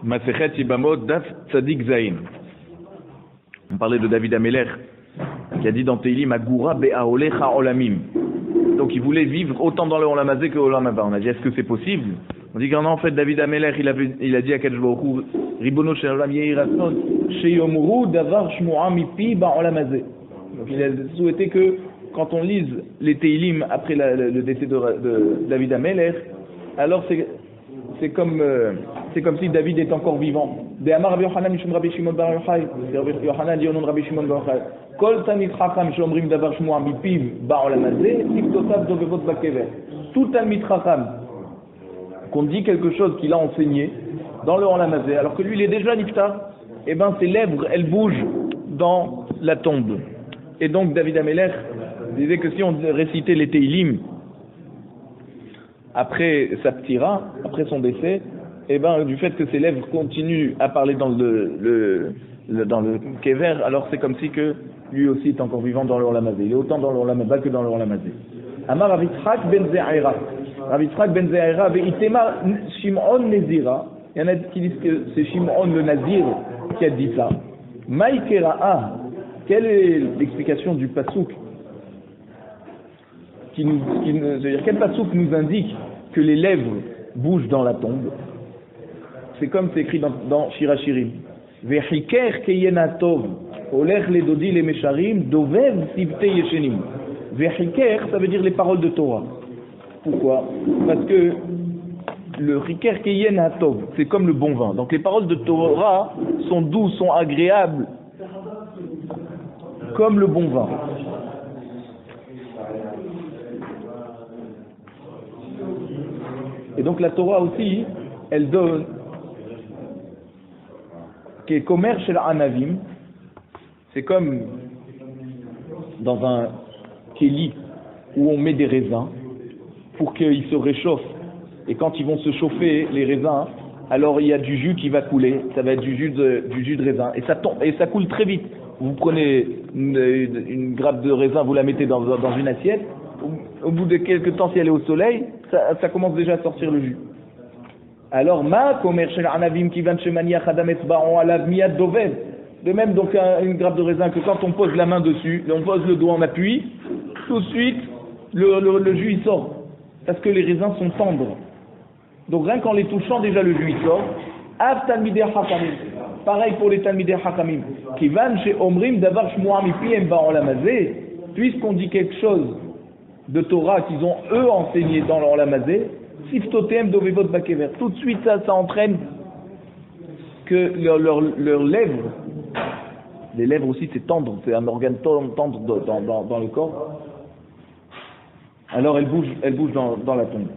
Masechet Yibamot Daf Tzadik Zain. On parlait de David Ameler, qui a dit dans Teilim Agura Be'aolecha Olamim. Donc il voulait vivre autant dans le Olam Hazé que au Olam Haba. On a dit est-ce que c'est possible? On dit qu'en en fait David Ameler il a dit à Kadosh Baruch Hu Ribono Shel Olam Yehi Ratzon Sheyomru Davar Shmu'a Mipi Ba'olam Hazé. Donc il a souhaité que quand on lise les Teilim après le décès de David Ameler, alors c'est comme si David est encore vivant. De Amar Rabbi Yochanan Mishum Rabbi Shimon Bar Yochai. Rabbi Yochanan dit au nom de Rabbi Shimon Bar Yochai. Kol Talmid Chacham Shomrim Davar Shmu'a Mipiv Ba'olam Hazé Tiftotav Dovevot Bakever. Tout Talmid Chacham qu'on dit quelque chose qu'il a enseigné dans le Olam Hazé, alors que lui il est déjà niftar, et ben ses lèvres elles bougent dans la tombe. Et donc David Ameler disait que si on récitait les Teilim après sa ptira, après son décès, et ben du fait que ses lèvres continuent à parler dans le kever, alors c'est comme si que lui aussi est encore vivant dans le Olam Hazé. Il est autant dans le Olam Haba que dans le Olam Hazé. Amar Rav Yitzchak ben Ze'aira. Rav Yitzchak ben Ze'aira ve'itema Shimon Nezira. Il y en a qui disent que c'est Shimon le Nazir qui a dit ça. Maïkera'a. Quelle est l'explication du pasouk c'est-à-dire quel pasouk nous indique que les lèvres bougent dans la tombe? C'est comme c'est écrit dans Shirachirim. Vechiker keyenatov olech ledodi le mesharim dovev sivte yeshenim. Vechiker, ça veut dire les paroles de Torah. Pourquoi? Parce que le chiker keyenatov, c'est comme le bon vin. Donc les paroles de Torah sont douces, sont agréables, comme le bon vin. Et donc la Torah aussi, elle donne qui est commerce chez l'anavim, c'est comme dans un kéli où on met des raisins pour qu'ils se réchauffent. Et quand ils vont se chauffer, les raisins, alors il y a du jus qui va couler, ça va être du jus de raisin. Et ça tombe, et ça coule très vite. Vous prenez une grappe de raisin, vous la mettez dans une assiette, au bout de quelques temps, si elle est au soleil, ça commence déjà à sortir le jus. Alors, de même, donc, une grappe de raisin que quand on pose la main dessus, on pose le doigt en appui, tout de suite, le jus il sort. Parce que les raisins sont tendres. Donc, rien qu'en les touchant, déjà le jus il sort. Pareil pour les Talmidei Hakamim. Puisqu'on dit quelque chose de Torah qu'ils ont eux enseigné dans leur lamazé, siftotem dovevot bakever. Tout de suite ça entraîne que leurs lèvres, les lèvres aussi c'est tendre, c'est un organe tendre dans le corps. Alors elles bougent dans la tombe.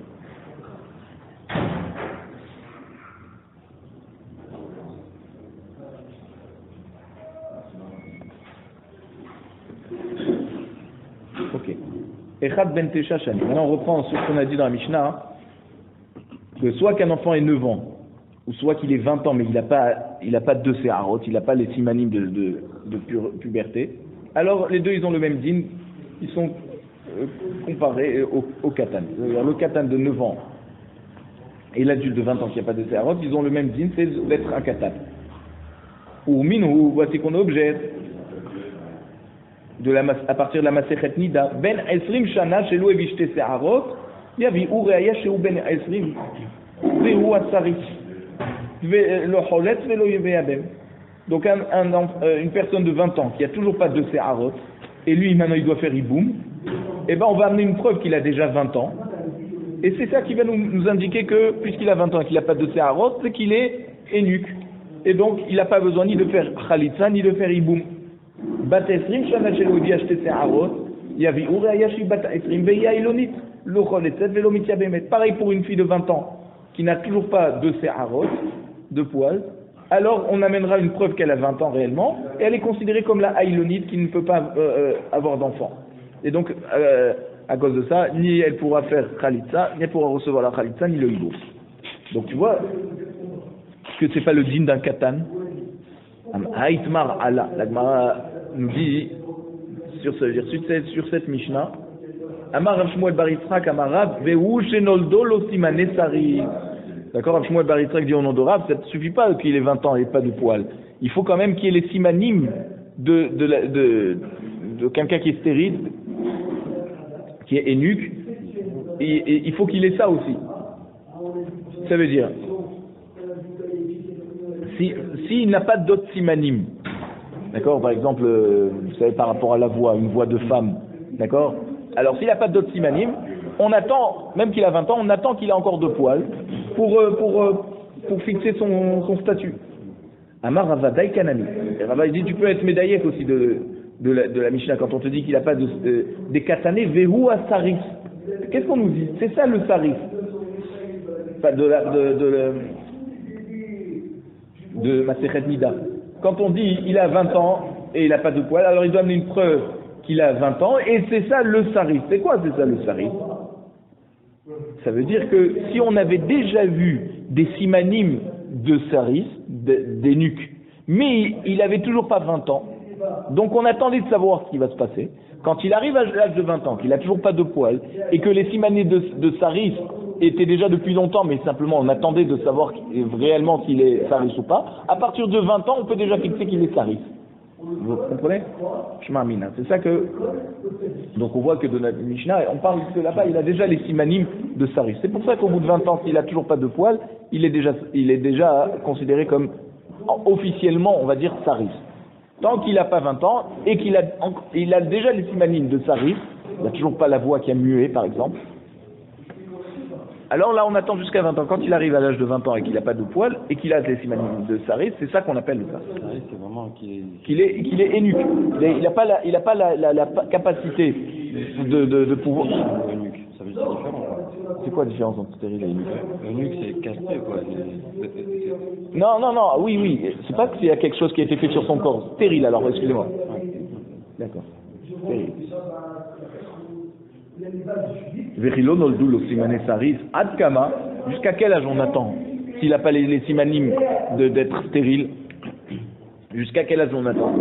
Ok. Echad ben Tesha Shani. Maintenant on reprend sur ce qu'on a dit dans la Mishnah, que soit qu'un enfant ait 9 ans, ou soit qu'il ait 20 ans, mais il n'a pas de séharot, il n'a pas les simanim de puberté, alors les deux ils ont le même din, ils sont comparés au katan. Le katan de 9 ans et l'adulte de 20 ans qui n'a pas de séharot, ils ont le même din, c'est d'être un katan. Ou minhu, voici qu'on objette à partir de la Masechet Nida, ben esrim shana shelo evishte se'arot, yavi ureaya sheu ben esrim, vehu atzarit, lo cholet velo yeveadem. Donc une personne de 20 ans qui a toujours pas de se'arot, et lui maintenant il doit faire iboum, et ben on va amener une preuve qu'il a déjà 20 ans, et c'est ça qui va nous indiquer que puisqu'il a 20 ans et qu'il n'a pas de se'arot, c'est qu'il est eunuque, et donc il n'a pas besoin ni de faire chalitza ni de faire iboum. Bat esrim shana shelo evishte se'arot, yavi ureaya shi bat esrim veya ilonit. Pareil pour une fille de 20 ans qui n'a toujours pas de séharot, de poils, alors on amènera une preuve qu'elle a 20 ans réellement, et elle est considérée comme la haïlonite qui ne peut pas avoir d'enfant. Et donc, à cause de ça, ni elle pourra faire khalitza, ni elle pourra recevoir la khalitza, ni le hibou. Donc tu vois que c'est pas le dîn d'un katan. Haïtmar Allah, la Gemara nous dit sur cette Mishnah, Amar Rav Shmuel bar Yitzchak Amar Rav Vehu shenoldo lo simane sari. D'accord, Rav Shmuel Bar Yitzhak dit au nom de Rav, ça ne suffit pas qu'il ait 20 ans et pas de poils. Il faut quand même qu'il y ait les simanim de quelqu'un qui est stérile, qui est eunuque, et il faut qu'il ait ça aussi. Ça veut dire, s'il n'a pas d'autres simanim, d'accord, par exemple, vous savez, par rapport à la voix, une voix de femme, d'accord, alors s'il n'a pas d'autres simanim, on attend, même qu'il a 20 ans, on attend qu'il ait encore 2 poils pour fixer son statut. Amar Rava Daikanami. Rava dit tu peux être médaillek aussi de la Mishnah quand on te dit qu'il n'a pas des katané vehu à saris. Qu'est-ce qu'on nous dit? C'est ça le saris. Pas de Masechet Nida. Quand on dit il a 20 ans et il n'a pas de poils, alors il doit amener une preuve qu'il a 20 ans et c'est ça le saris. C'est quoi c'est ça le saris? Ça veut dire que si on avait déjà vu des simanim de saris, d'eunuques, mais il n'avait toujours pas 20 ans, donc on attendait de savoir ce qui va se passer. Quand il arrive à l'âge de 20 ans, qu'il n'a toujours pas de poils, et que les simanim de saris étaient déjà depuis longtemps, mais simplement on attendait de savoir réellement s'il est saris ou pas, à partir de 20 ans, on peut déjà fixer qu'il est saris. Vous comprenez? Shmamina. C'est ça que. Donc on voit que de la Mishnah, on parle que là-bas, il a déjà les simanim de saris. C'est pour ça qu'au bout de 20 ans, s'il a toujours pas de poils, il est déjà considéré comme officiellement, on va dire, saris. Tant qu'il n'a pas 20 ans et qu'il a déjà les simanim de saris, il n'a toujours pas la voix qui a mué, par exemple. Alors là, on attend jusqu'à 20 ans. Quand il arrive à l'âge de 20 ans et qu'il n'a pas de poils et qu'il a les simanim de saris, c'est ça qu'on appelle le saris. C'est vraiment qu'il est eunuque. Il n'a pas la capacité de pouvoir. Eunuque, ça veut dire différent quoi. C'est quoi la différence entre stérile et eunuque? Eunuque c'est castré quoi. Non, oui. C'est pas qu'il y a quelque chose qui a été fait sur son corps. Stérile alors, excusez-moi. D'accord. Stérile. Vechilo noldu lo simane saris ad kama. Jusqu'à quel âge on attend? S'il n'a pas les simanim d'être stérile, jusqu'à quel âge on attend?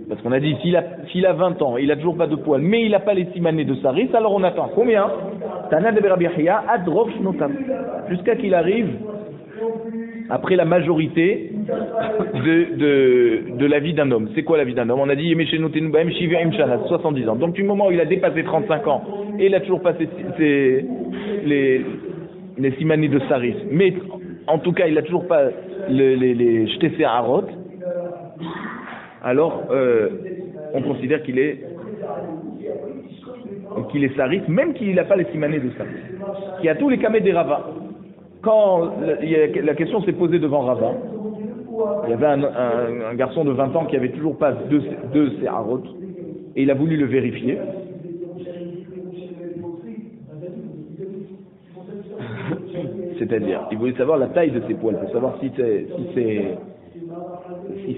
Parce qu'on a dit, s'il a 20 ans, il n'a toujours pas de poils, mais il n'a pas les simanim de saris, alors on attend. Combien? Tana de Rabbi Yahya ad rof notam. Jusqu'à qu'il arrive après la majorité de la vie d'un homme. C'est quoi la vie d'un homme? On a dit 70 ans. Donc du moment où il a dépassé 35 ans et il a toujours passé les simanis de saris, mais en tout cas il n'a toujours pas les shtesé harot, alors on considère qu'il est saris, même qu'il n'a pas les simanis de saris. Il y a tous les kameh des Rava. Quand la question s'est posée devant Rava, il y avait un garçon de 20 ans qui avait toujours pas deux séharot, et il a voulu le vérifier. C'est-à-dire, il voulait savoir la taille de ses poils, pour savoir si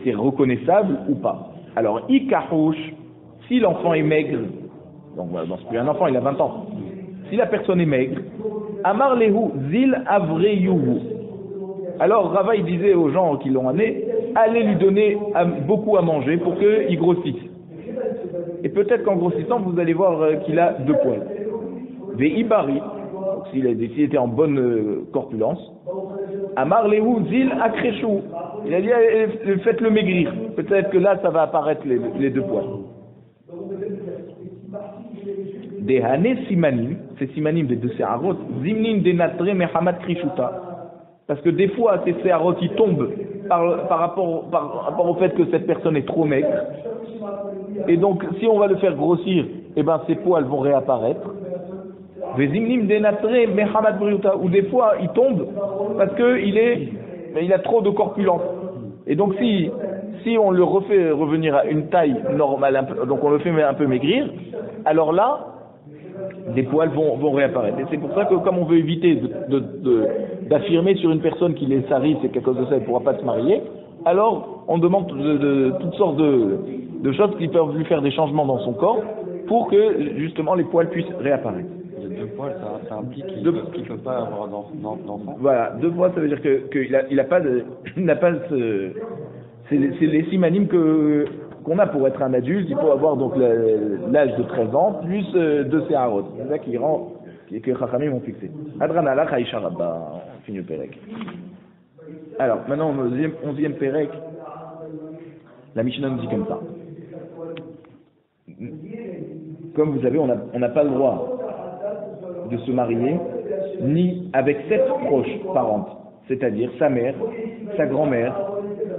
c'est reconnaissable ou pas. Alors, ikarouche, si l'enfant est maigre, donc voilà, c'est plus un enfant, il a 20 ans. Si la personne est maigre, Amar lehu zil avreyuhu. Alors Rava il disait aux gens qui l'ont amené, allez lui donner beaucoup à manger pour qu'il grossisse. Et peut-être qu'en grossissant, vous allez voir qu'il a 2 poils. Ve'ibari, s'il était en bonne corpulence, Amar lehu zil akreshu. Il a dit, faites-le maigrir. Peut-être que là, ça va apparaître les 2 poils. Des hané simanim, ces simanim des 2 séharot, zimnin des natre mehamad krishuta. Parce que des fois, ces séharot, ils tombent par rapport au fait que cette personne est trop maigre. Et donc, si on va le faire grossir, eh ben, ses poils vont réapparaître. Des zimnim des natre mehamad krishuta. Ou des fois, il tombe parce qu'il a trop de corpulence. Et donc, si on le refait revenir à une taille normale, donc on le fait un peu maigrir, alors là, des poils vont réapparaître. Et c'est pour ça que comme on veut éviter d'affirmer sur une personne qu'il est saris et qu'à cause de ça il ne pourra pas se marier, alors on demande toutes sortes de choses qui peuvent lui faire des changements dans son corps pour que justement les poils puissent réapparaître. Les 2 poils, ça implique qu'il ne peut pas avoir d'enfant. Voilà, 2 poils ça veut dire qu'il n'a pas c'est les simanim qu'on a pour être un adulte. Il faut avoir donc l'âge de 13 ans plus 2 séharot. C'est ça qui rend que Chachamim ont fixé. Adranala Chaïcha Rabba, on finit le Pérec. Alors, maintenant, au 11e Pérec, la Mishnah nous dit comme ça. Comme vous savez, on n'a pas le droit de se marier ni avec 7 proches parentes, c'est-à-dire sa mère, sa grand-mère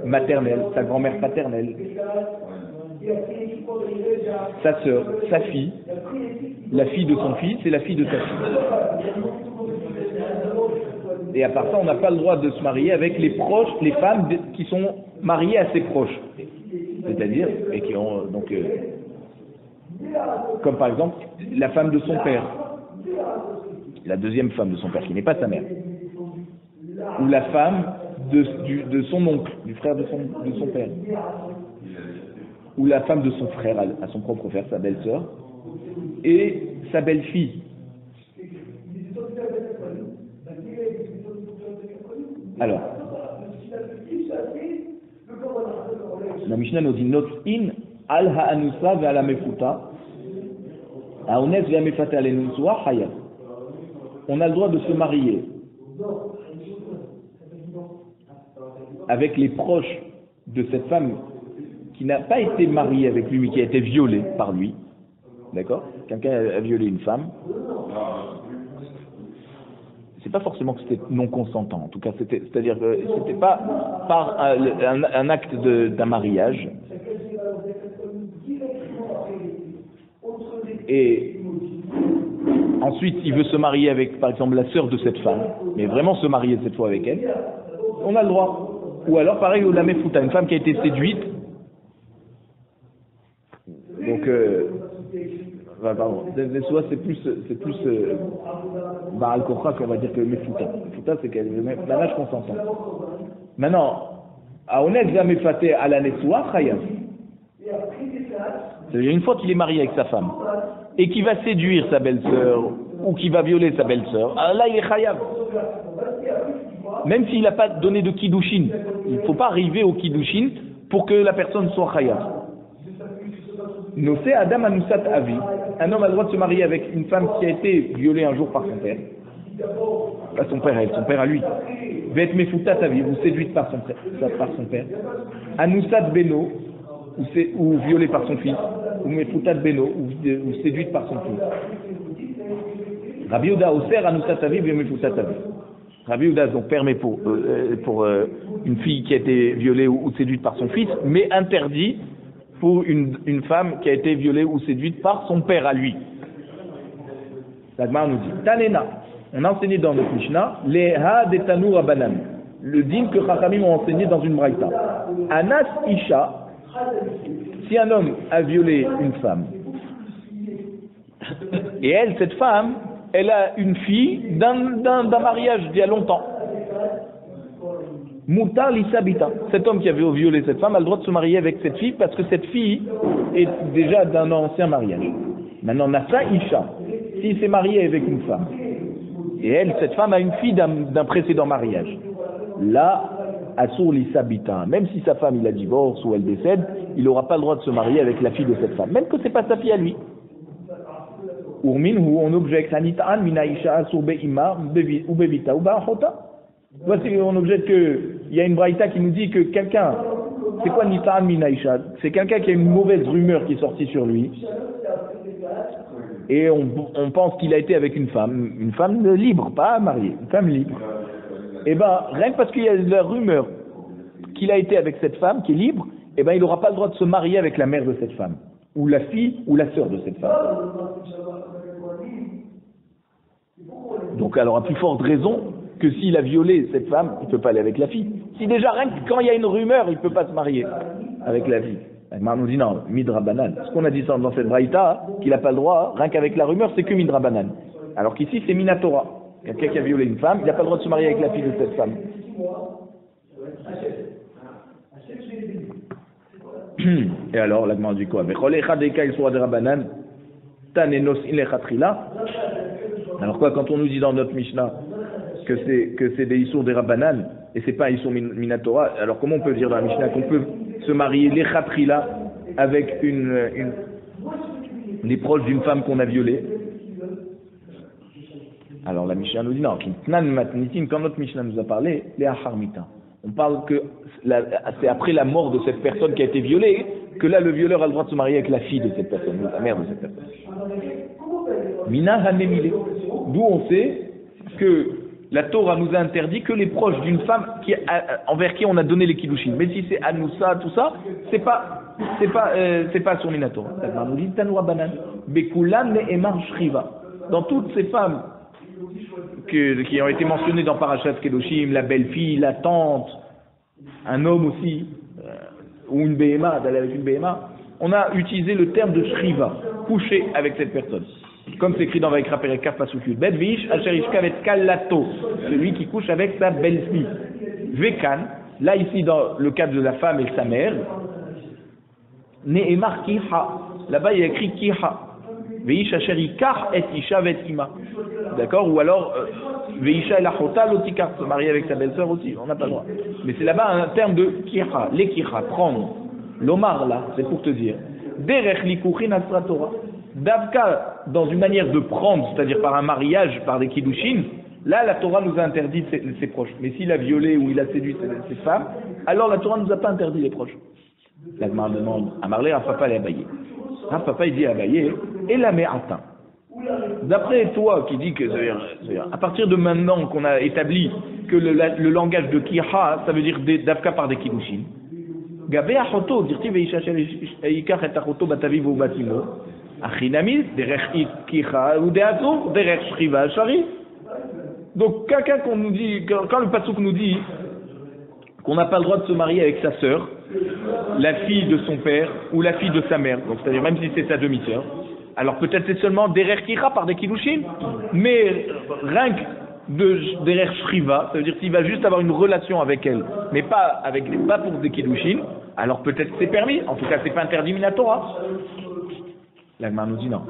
maternelle, sa grand-mère paternelle, sa sœur, sa fille, la fille de son fils et la fille de sa fille. Et à part ça, on n'a pas le droit de se marier avec les proches, les femmes qui sont mariées à ses proches. C'est-à-dire, et qui ont donc, comme par exemple, la femme de son père, la deuxième femme de son père, qui n'est pas sa mère, ou la femme de son oncle, du frère de son père, ou la femme de son frère, à son propre frère, sa belle-sœur, et sa belle-fille. Alors, la Mishnah nous dit Not in al ha'anusa ve'al ha'mefuta ha'ones ve'amefata alenusua hayat. On a le droit de se marier avec les proches de cette femme qui n'a pas été mariée avec lui mais qui a été violée par lui. D'accord? Quelqu'un a violé une femme. C'est pas forcément que c'était non consentant, en tout cas, c'est-à-dire que c'était pas par un acte d'un mariage. Et ensuite, il veut se marier avec, par exemple, la sœur de cette femme, mais vraiment se marier cette fois avec elle, on a le droit. Ou alors, pareil, au lamefuta, une femme qui a été séduite. Donc, pardon, soit c'est plus Baal Kocha qu'on va dire que Mefuta. Mefuta, c'est qu'elle est mariage consentant. Maintenant, Aonet jamais faté à la Nessoua, Chayav. C'est-à-dire une fois qu'il est marié avec sa femme et qu'il va séduire sa belle-sœur ou qu'il va violer sa belle-sœur, là il est Chayav. Même s'il n'a pas donné de Kiddushin, il ne faut pas arriver au Kiddushin pour que la personne soit Chayav. Nosé Adam Anusat Avi, un homme a le droit de se marier avec une femme qui a été violée un jour par son père. Pas son père à elle, son père à lui. Vet Mefutat Avi, ou séduite par son père. Anusat Beno, ou violée par son fils. Ou Mefutat Beno, ou séduite par son fils. Rabbi Yehuda Oser Anusat Avi, ou Mefutat Avi. Rabbi Yehuda donc permet pour une fille qui a été violée ou séduite par son fils, mais interdit pour une femme qui a été violée ou séduite par son père à lui. La Gemara nous dit Tanena, on a enseigné dans notre Mishnah Leha de Tanu Rabbanan, le din que Chachamim ont enseigné dans une braïta. Anas Isha, si un homme a violé une femme, et elle, cette femme, elle a une fille d'un mariage d'il y a longtemps. Moutar l'isabita. Cet homme qui avait violé cette femme a le droit de se marier avec cette fille parce que cette fille est déjà d'un ancien mariage. Maintenant, Nasa Isha, s'il s'est marié avec une femme, et elle, cette femme, a une fille d'un précédent mariage, là, Asur l'isabita, même si sa femme, il la divorce ou elle décède, il n'aura pas le droit de se marier avec la fille de cette femme, même que ce n'est pas sa fille à lui. Urmin, où on objecte, Anitaan, Mina Isha, Asur be'ima, ou bevita, ou ba'achota. Voici, on objecte qu'il y a une braïta qui nous dit que quelqu'un, c'est quoi Nitaan Minaïcha? C'est quelqu'un qui a une mauvaise rumeur qui est sortie sur lui. Et on pense qu'il a été avec une femme libre, pas mariée, une femme libre. Et bien, rien que parce qu'il y a la rumeur qu'il a été avec cette femme qui est libre, et ben il n'aura pas le droit de se marier avec la mère de cette femme, ou la fille, ou la sœur de cette femme. Donc, alors, à plus forte raison que s'il a violé cette femme, il ne peut pas aller avec la fille. Si déjà, rien que quand il y a une rumeur, il ne peut pas se marier avec la fille. On nous dit non, midrabanan. Ce qu'on a dit dans cette braïta, qu'il n'a pas le droit, rien qu'avec la rumeur, c'est que midrabanan. Alors qu'ici, c'est minatora. Quelqu'un qui a violé une femme, il n'a pas le droit de se marier avec la fille de cette femme. Et alors, la demande du quoi? Alors quoi, quand on nous dit dans notre Mishnah que c'est des Issour des Rabbanan et c'est pas Issour Minatora, alors comment on peut dire dans la Mishnah qu'on peut se marier les Khatrila avec les proches d'une femme qu'on a violée? Alors la Mishnah nous dit non, quand notre Mishnah nous a parlé, les Acharmita. On parle que c'est après la mort de cette personne qui a été violée que là le violeur a le droit de se marier avec la fille de cette personne, ou la mère de cette personne. Mina Hanemile. D'où on sait que la Torah nous a interdit que les proches d'une femme envers qui on a donné les kiddushin. Mais si c'est Anoussa, tout ça, c'est pas sur Minatora. Ça nous dit Tanura Banan. Bekulan Ne'emar Shriva. Dans toutes ces femmes qui ont été mentionnées dans Parashat Kedoshim, la belle-fille, la tante, un homme aussi, ou une BMA, d'aller avec une BMA, on a utilisé le terme de Shriva, coucher avec cette personne. Comme c'est écrit dans Vaikra Perek Pasuk Yud Bet, Vish Asher Ishkavet Kalato, celui qui couche avec sa belle-fille. Vekan, là ici dans le cas de la femme et sa mère, Ne'emar Kiha, là-bas il y a écrit Kiha. Veish Asher Ikar et Isha vet Ima. D'accord? Ou alors, Veisha el Achota lotikar, se marier avec sa belle-sœur aussi, on n'a pas le droit. Mais c'est là-bas un terme de Kiha, les Kiha, prendre. L'Omar là, c'est pour te dire. Derech Likuchin Asra Torah. Davka, dans une manière de prendre, c'est-à-dire par un mariage, par des kiddushin, là la Torah nous a interdit ses proches. Mais s'il a violé ou il a séduit ses femmes, alors la Torah ne nous a pas interdit les proches. La Gemara demande à Marley, à Papa et Abaye. Papa il dit à Abaye, et la Me'ata. D'après toi qui dis que, à partir de maintenant qu'on a établi que le langage de Kiha, ça veut dire Davka par des kiddushin. Gabé Achoto, dirti Veishachel Ikar et Achoto Bataviv ou Batimo. Achinamis, derech Kiha ou Deazo, derech Shriva Shari. Donc, quelqu'un qu'on nous dit, quand le Pasuk nous dit qu'on n'a pas le droit de se marier avec sa sœur, la fille de son père ou la fille de sa mère, donc c'est-à-dire même si c'est sa demi-sœur, alors peut-être c'est seulement derech Kiha par des kiddushin, mais rien que derech Shriva, ça veut dire s'il va juste avoir une relation avec elle, mais pas pour des kiddushin, alors peut-être c'est permis, en tout cas c'est pas interdit minatora. La Gemara nous dit non.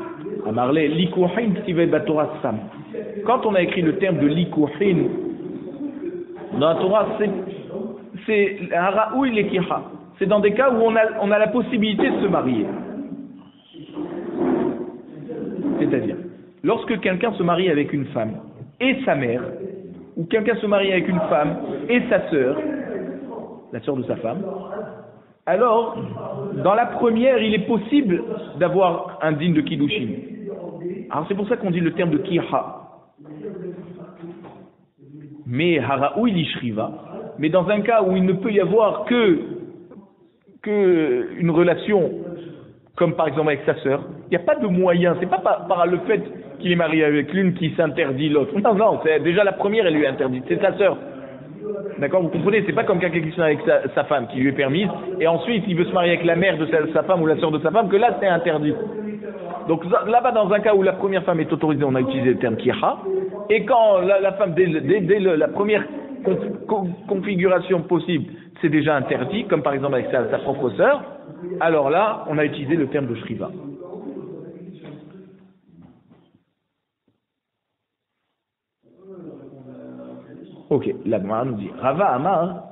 Amarle likuhin ktivei batorah sam. Quand on a écrit le terme de likuhin dans la Torah, c'est haraoui lekiha. C'est dans des cas où on a la possibilité de se marier. C'est-à-dire, lorsque quelqu'un se marie avec une femme et sa mère, ou quelqu'un se marie avec une femme et sa sœur, la sœur de sa femme, alors, dans la première, il est possible d'avoir un digne de kiddushin. Alors c'est pour ça qu'on dit le terme de kiha. Mais haraoui lishriva. Mais dans un cas où il ne peut y avoir que une relation, comme par exemple avec sa sœur, il n'y a pas de moyen. C'est pas par le fait qu'il est marié avec l'une qui s'interdit l'autre. Non, c'est déjà la première, elle lui est interdite. C'est sa sœur. D'accord, vous comprenez, c'est pas comme quelqu'un qui se marie avec sa femme qui lui est permise, et ensuite il veut se marier avec la mère de sa femme ou la sœur de sa femme, que là c'est interdit. Donc là-bas, dans un cas où la première femme est autorisée, on a utilisé le terme kiha, et quand la femme, dès la première configuration possible, c'est déjà interdit, comme par exemple avec sa propre sœur, alors là, on a utilisé le terme de shriva. Ok, la Gemara nous dit Rava Amar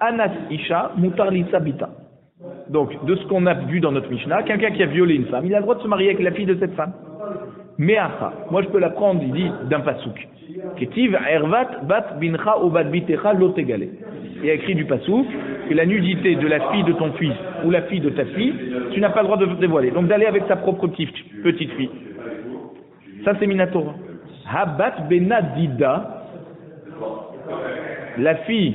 Anas Isha Mutar Sabita. Donc, de ce qu'on a vu dans notre Mishnah, quelqu'un qui a violé une femme, il a le droit de se marier avec la fille de cette femme. Mais Acha, moi je peux la prendre, il dit, d'un pasouk. Ketiv Ervat Bat Bincha ou Bat Bitecha Lotegale. Il y a écrit du pasouk que la nudité de la fille de ton fils ou la fille de ta fille, tu n'as pas le droit de dévoiler. Donc d'aller avec sa propre petite fille. Ça c'est Minatora. Habat Benadida. La fille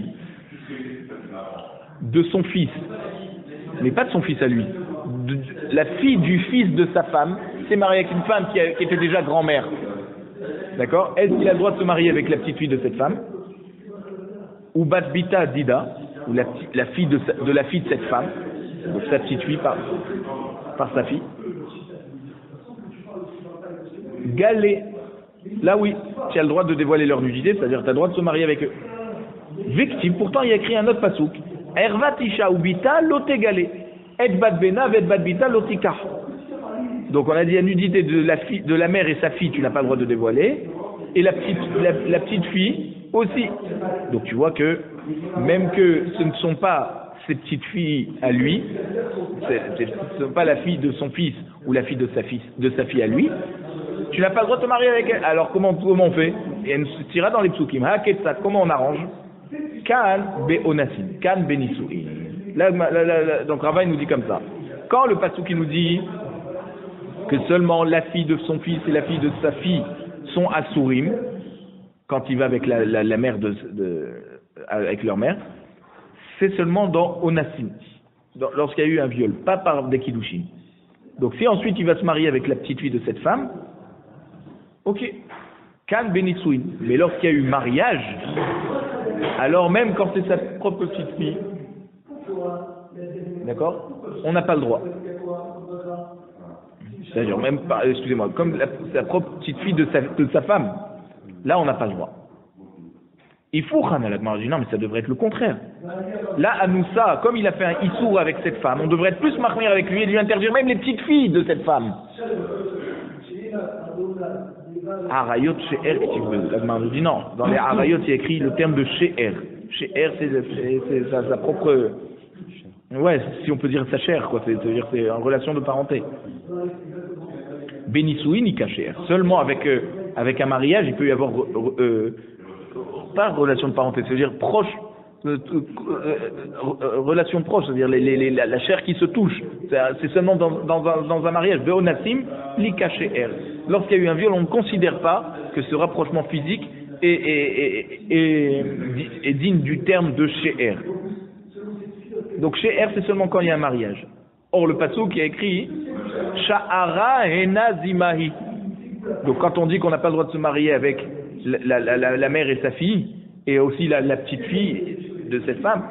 de son fils, mais pas de son fils à lui, la fille du fils de sa femme, s'est mariée avec une femme qui était déjà grand-mère. D'accord? Est-ce qu'il a le droit de se marier avec la petite fille de cette femme? Ou Batbita Dida, ou la fille de la fille de cette femme, donc sa petite fille par sa fille. Galé, là oui, tu as le droit de dévoiler leur nudité, c'est-à-dire tu as le droit de se marier avec eux. Victime, pourtant il y a écrit un autre pasouk. Ervat isha ubita lotegale. Et bat bena vet bat bita lotika. Donc on a dit la nudité de la mère et sa fille, tu n'as pas le droit de dévoiler. Et la petite fille aussi. Donc tu vois que même que ce ne sont pas ses petites filles à lui, ce ne sont pas la fille de son fils ou la fille de sa fille à lui, Tu n'as pas le droit de te marier avec elle. Alors comment on fait? Et elle nous tira dans les psukim. Comment on arrange? Kan be onasim, kan be nisuin. Donc Rava nous dit comme ça. Quand le pasuk nous dit que seulement la fille de son fils et la fille de sa fille sont asurim, quand il va avec la mère avec leur mère, c'est seulement dans onasim, lorsqu'il y a eu un viol, pas par des kiddushin. Donc si ensuite il va se marier avec la petite fille de cette femme, ok, kan benitsuin. Mais lorsqu'il y a eu mariage, alors même quand c'est sa propre petite fille, d'accord, on n'a pas le droit. C'est-à-dire même pas, excusez-moi, comme sa propre petite fille de sa femme, là on n'a pas le droit. Il faut Khana la Gemara dit non mais ça devrait être le contraire. Là Anoussa, comme il a fait un issour avec cette femme, on devrait être plus marmir avec lui et lui interdire même les petites filles de cette femme. Arayot She'er, la Gemara nous dit non. Dans les Arayot il y a écrit le terme de She'er. She'er c'est sa propre, ouais, si on peut dire sa chair quoi, c'est-à-dire c'est en relation de parenté. Benissouin Ika She'er. Seulement avec un mariage il peut y avoir pas relation de parenté, c'est-à-dire proche, relation proche, c'est-à-dire la chair qui se touche. C'est seulement dans un mariage. Be'onasim lika she'er. Lorsqu'il y a eu un viol, on ne considère pas que ce rapprochement physique est digne du terme de she'er. Donc she'er, c'est seulement quand il y a un mariage. Or, le pasuk qui a écrit Sha'ara hena zimahi. Donc, quand on dit qu'on n'a pas le droit de se marier avec la mère et sa fille, et aussi la petite fille de cette femme,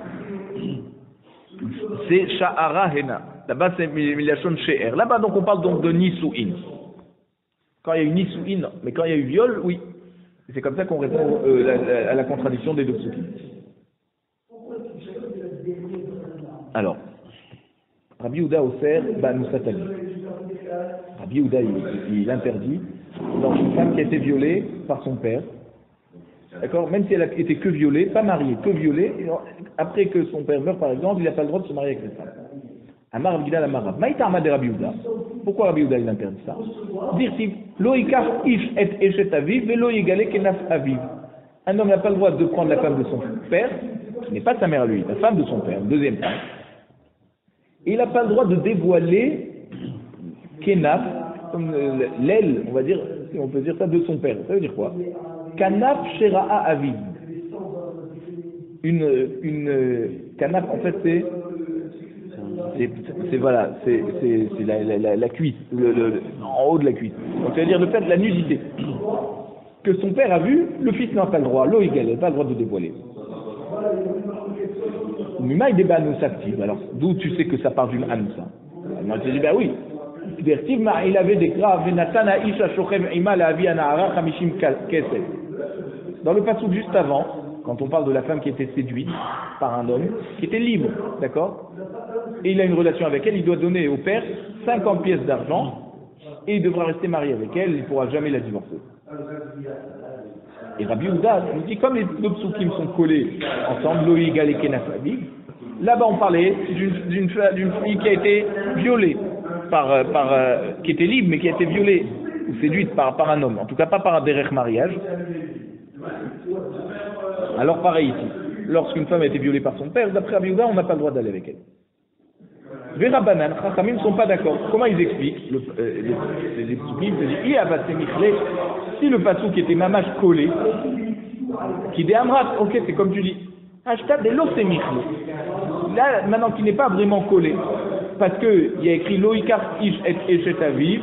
c'est Sha'ara Hena. Là-bas, c'est Milachon She'er. Là-bas, donc, on parle donc de Nisu'in. Quand il y a eu Nisu'in, mais quand il y a eu viol, oui. Et c'est comme ça qu'on répond à la contradiction des deux psukim. Alors, Rabbi Yehuda Oser, nous satani. Rabbi Yehuda, il interdit lorsqu'une femme qui a été violée par son père, d'accord, même si elle a été que violée, pas mariée, que violée, après que son père meurt par exemple, il n'a pas le droit de se marier avec cette femme. Amar Rabbi Gidal Amar Rav. Maïta Amad de Rabbi Yehuda. Pourquoi Rabbi Yehuda il interdit ça? Dire-t-il, Lo yikach ish et eshet aviv velo yigale kenaf aviv. Un homme n'a pas le droit de prendre la femme de son père, qui n'est pas sa mère à lui, la femme de son père, deuxième femme. Et il n'a pas le droit de dévoiler kenaf, comme l'aile, on va dire, si on peut dire ça, de son père. Ça veut dire quoi? Kanaf shera'a aviv. Une kanaf, en fait, c'est voilà, c'est la cuisse, en haut de la cuisse. Donc, ça veut dire le fait de la nudité que son père a vu, le fils n'a pas le droit, l'oïgal, il n'a pas le droit de dévoiler. Mimai débat nous s'active. Alors, d'où tu sais que ça part d'une anoussa? Alors, tu dis, ben oui. Il avait des graves, dans le passage juste avant, quand on parle de la femme qui était séduite par un homme, qui était libre, d'accord, et il a une relation avec elle, il doit donner au père 50 pièces d'argent, et il devra rester marié avec elle, il ne pourra jamais la divorcer. Et Rabbi Yehuda nous dit, comme les deux psukim sont collés ensemble, Loï Galé Kenafabi, là-bas on parlait d'une fille qui a été violée, qui était libre, mais qui a été violée ou séduite par un homme, en tout cas pas par un derech mariage. Alors pareil ici, lorsqu'une femme a été violée par son père, d'après Rabbi Yehuda, on n'a pas le droit d'aller avec elle. Les Rabbanan, Chachamim ne sont pas d'accord. Comment ils expliquent les psukim disent, si le pasuk était mamash collé, qui dit Amrat, ok, c'est comme tu dis, Hashtag de l'osémichle. Là, maintenant, qui n'est pas vraiment collé, parce qu'il y a écrit Loïkar Ish et Eshet Aviv,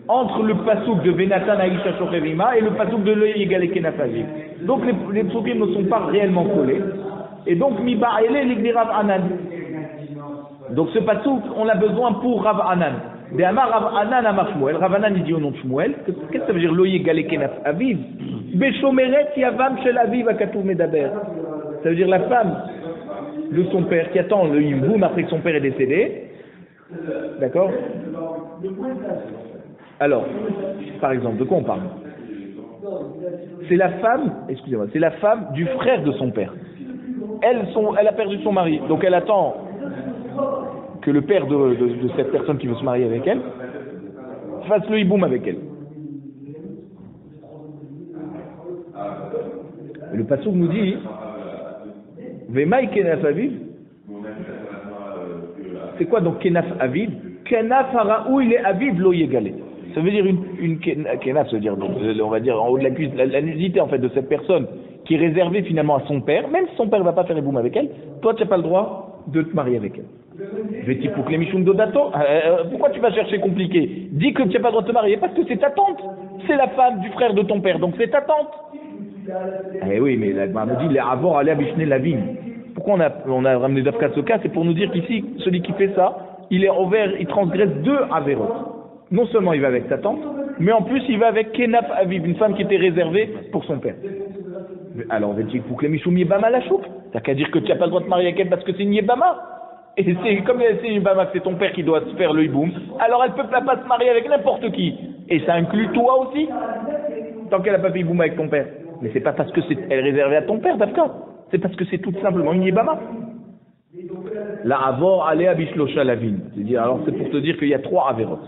entre le pasuk de Venatan Aisha Shocherima et le pasuk de Loïgal et Kenafaviv. Donc les psukim ne sont pas réellement collés. Et donc, Miba'ele l'igli Rav Anan. Donc ce pasuk, on l'a besoin pour Rav Anan. De Amar Rav Anan Amar Shmuel. Rav Anan, il dit au nom de Shmuel. Qu'est-ce que ça veut dire Loïgal et Kenafaviv? Beshomeret Yavam Shel Aviv Akatou Medaber. Ça veut dire la femme de son père qui attend le Yimboum après que son père est décédé. D'accord? Alors, par exemple, de quoi on parle? C'est la femme, excusez-moi, c'est la femme du frère de son père. Elle a perdu son mari, donc elle attend que le père de cette personne qui veut se marier avec elle fasse le hiboum avec elle. passouk nous dit Vemaï kenaf aviv. C'est quoi donc kenaf aviv? Kenaf haraou il est aviv lo yegale. Ça veut dire une kenaf, ça veut dire donc, on va dire en haut de la cuisse, la nudité en fait de cette personne qui est réservée finalement à son père, même si son père ne va pas faire éboum avec elle, toi tu n'as pas le droit de te marier avec elle. Pourquoi tu vas chercher compliqué? Dis que tu n'as pas le droit de te marier parce que c'est ta tante, c'est la femme du frère de ton père, donc c'est ta tante. Eh oui, mais la Gemara nous dit avant aller à Bishné la vigne. Pourquoi on a ramené Dafka ce cas? C'est pour nous dire qu'ici, celui qui fait ça, il est envers, il transgresse deux avérotes. Non seulement il va avec sa tante, mais en plus il va avec Kenaf Aviv, une femme qui était réservée pour son père. Alors, pour que les Michoum Yébama la choupe, t'as qu'à dire que tu n'as pas le droit de marier avec elle parce que c'est une Yébama. Et c'est comme c'est une Yébama, c'est ton père qui doit se faire le hiboum, alors elle ne peut pas se marier avec n'importe qui. Et ça inclut toi aussi, tant qu'elle n'a pas fait hiboum avec ton père. Mais c'est pas parce que elle est réservée à ton père, Dafka. C'est parce que c'est tout simplement une Yébama. La Avor Alea Bishlosha Lavin. C'est-à-dire, alors c'est pour te dire qu'il y a trois Averot.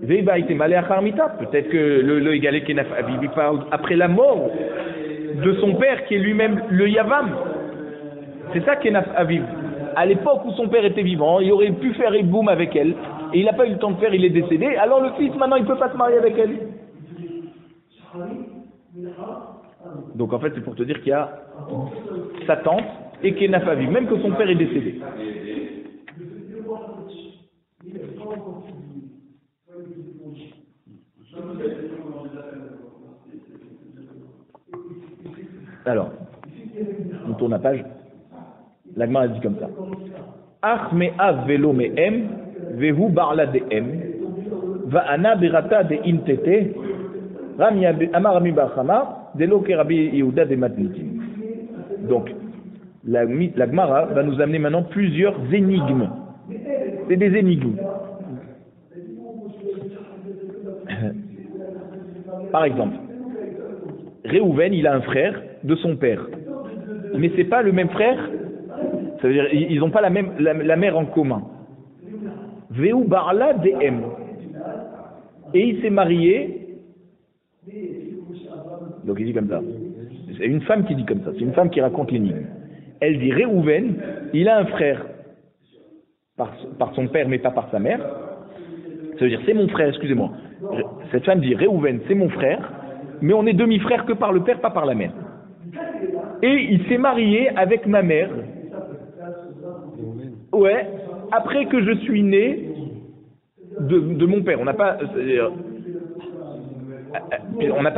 Peut-être que le égalé Kenaf Aviv parle après la mort de son père qui est lui-même le Yavam. C'est ça Kenaf Aviv. À l'époque où son père était vivant, il aurait pu faire Iboum avec elle et il n'a pas eu le temps de faire, il est décédé. Alors le fils maintenant il ne peut pas se marier avec elle. Donc en fait c'est pour te dire qu'il y a sa tante et Kenaf Aviv, même que son père est décédé. Alors, on tourne la page. La Gemara dit comme ça. Ach me'av velo me'em, vehu barla de'em, va'ana birata de intete, amar Rami bar Chama, delo ke Rabbi Yehuda de matnitim. Donc, la Gemara va nous amener maintenant plusieurs énigmes. C'est des énigmes. Par exemple, Réhouven, il a un frère de son père. Mais c'est pas le même frère, ça veut dire ils n'ont pas la mère en commun. Vehu barla de'em. Et il s'est marié. Donc il dit comme ça. C'est une femme qui dit comme ça. C'est une femme qui raconte l'énigme. Elle dit Réhouven, il a un frère par son père mais pas par sa mère. Ça veut dire c'est mon frère, excusez-moi. Cette femme dit Réhouven, c'est mon frère, mais on est demi-frère que par le père, pas par la mère. Et il s'est marié avec ma mère. Ouais, après que je suis né de mon père. On n'a pas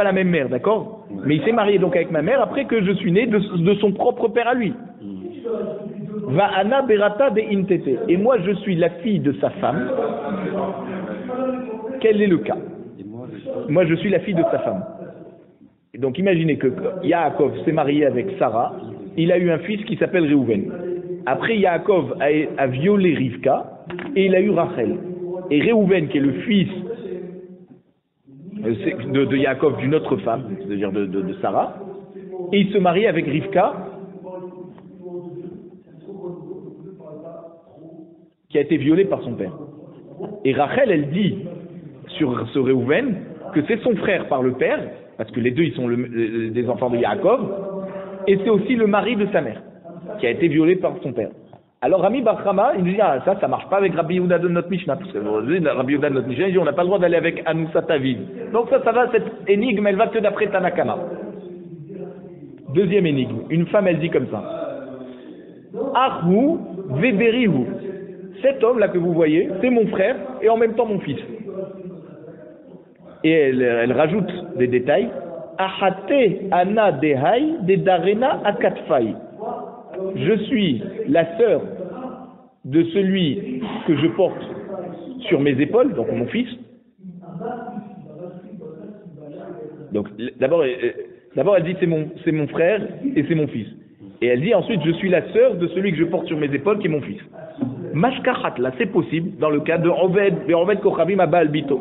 la même mère, d'accord? Mais il s'est marié donc avec ma mère après que je suis né de son propre père à lui. Va Anna Berata de Intete. Et moi je suis la fille de sa femme. Quel est le cas? Moi je suis la fille de sa femme. Donc imaginez que Yaakov s'est marié avec Sarah, il a eu un fils qui s'appelle Réhouven. Après Yaakov a violé Rivka et il a eu Rachel. Et Réhouven qui est le fils de Yaakov d'une autre femme, c'est-à-dire de Sarah, et il se marie avec Rivka qui a été violée par son père. Et Rachel elle dit sur ce Réhouven que c'est son frère par le père, parce que les deux ils sont des enfants de Yaakov, et c'est aussi le mari de sa mère, qui a été violé par son père. Alors Rami bar Chama, il nous dit ça marche pas avec Rabbi Yehuda de notre Mishnah, parce que Rabbi Yehuda de notre Mishnah, il dit on n'a pas le droit d'aller avec Anoussat Aviv. Donc ça va, cette énigme, elle va que d'après Tanakama. Deuxième énigme, une femme elle dit comme ça. Ahu Veberihu. Cet homme là que vous voyez, c'est mon frère et en même temps mon fils. Et elle rajoute des détails. Ahate ana dehai de darena akatfai. Je suis la sœur de celui que je porte sur mes épaules, donc mon fils. Donc d'abord elle dit c'est mon frère et c'est mon fils. Et elle dit ensuite je suis la sœur de celui que je porte sur mes épaules qui est mon fils. Mashkachat, là c'est possible dans le cas de Oved Kochavim Abba Bito,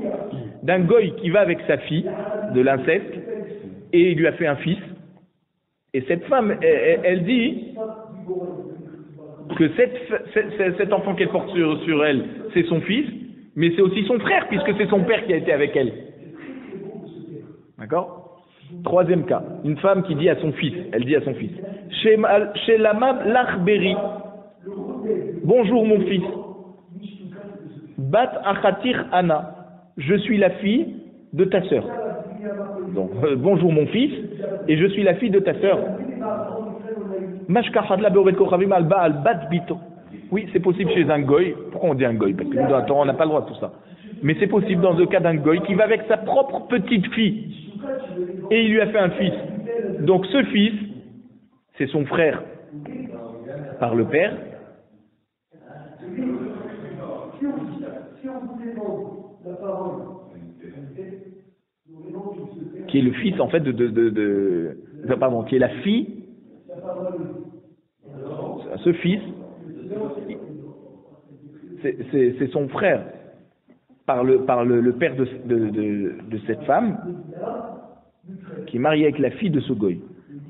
d'un goy qui va avec sa fille de l'inceste et il lui a fait un fils. Et cette femme, elle dit que cet enfant qu'elle porte sur elle, c'est son fils, mais c'est aussi son frère puisque c'est son père qui a été avec elle. D'accord? Troisième cas, une femme qui dit à son fils, elle dit à son fils, chez l'amam l'achberi, bonjour mon fils, bat achatir ana, je suis la fille de ta sœur. Donc, bonjour mon fils, et je suis la fille de ta sœur. Oui, c'est possible chez un goy. Pourquoi on dit un goy? Parce que nous, dans la Torah, on n'a pas le droit de tout ça. Mais c'est possible dans le cas d'un goy qui va avec sa propre petite fille. Et il lui a fait un fils. Donc ce fils, c'est son frère par le père. Qui est le fils en fait pardon, qui est la fille. Ce fils, c'est son frère par le père de cette femme qui est marié avec la fille de ce goy.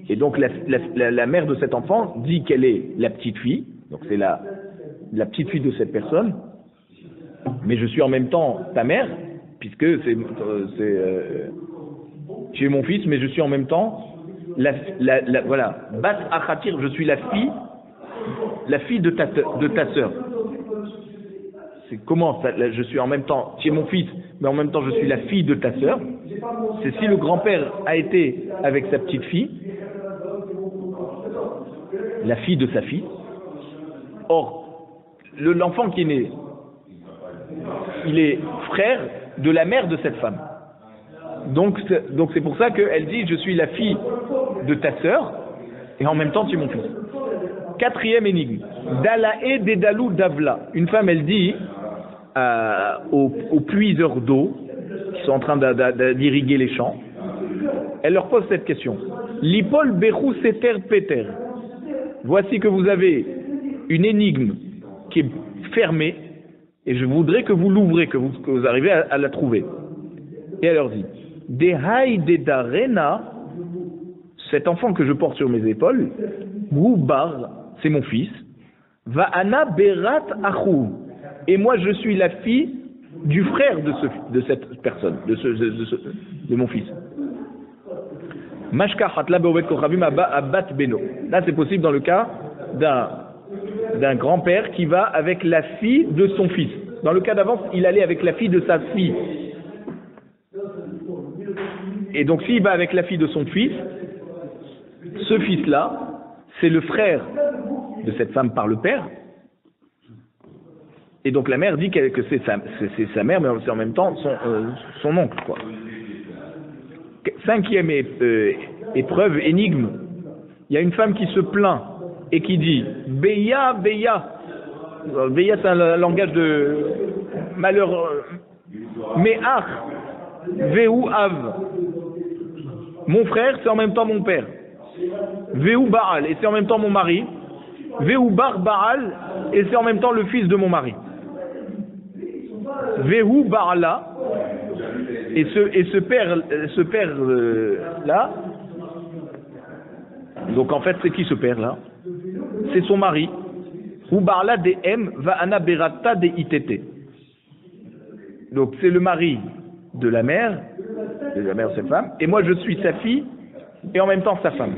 Et donc la mère de cet enfant dit qu'elle est la petite fille, donc c'est la petite fille de cette personne, mais je suis en même temps ta mère, puisque tu es mon fils, mais je suis en même temps voilà, Bat Achatir, je suis la fille de ta sœur. C'est comment ça, je suis en même temps, tu es mon fils, mais en même temps je suis la fille de ta sœur. C'est si le grand-père a été avec sa petite fille, la fille de sa fille. Or, l'enfant qui est né, il est frère de la mère de cette femme. Donc c'est pour ça qu'elle dit je suis la fille de ta sœur et en même temps tu es mon fils. Quatrième énigme. Dalae dedalou davla. Une femme elle dit aux puiseurs d'eau qui sont en train d'irriguer les champs, elle leur pose cette question. L'ipol berou seter peter. Voici que vous avez une énigme qui est fermée et je voudrais que vous l'ouvrez, que vous arrivez à la trouver. Et elle leur dit Dehai dedarena, cet enfant que je porte sur mes épaules, Goubar, c'est mon fils, Va ana berat achou, et moi je suis la fille du frère de cette personne, de mon fils. Mashka hatla beovet kochavim abat beno. Là c'est possible dans le cas d'un grand-père qui va avec la fille de son fils. Dans le cas d'avance, il allait avec la fille de sa fille. Et donc s'il va avec la fille de son fils, ce fils-là, c'est le frère de cette femme par le père. Et donc la mère dit que c'est sa mère, mais c'est en même temps son oncle, quoi. Cinquième épreuve, énigme. Il y a une femme qui se plaint et qui dit Beya, Beya. Beya, c'est un langage de malheur. Me'ach, Ve'u Av. Mon frère, c'est en même temps mon père. Ve'u Baal, et c'est en même temps mon mari. Ve'u Bar Baal, et c'est en même temps le fils de mon mari. Ve'u Baala, et ce père là, donc en fait c'est qui ce père là? C'est son mari. Ou Baala de M va ana berata de itete. Donc c'est le mari de la mère de cette femme, et moi je suis sa fille et en même temps sa femme.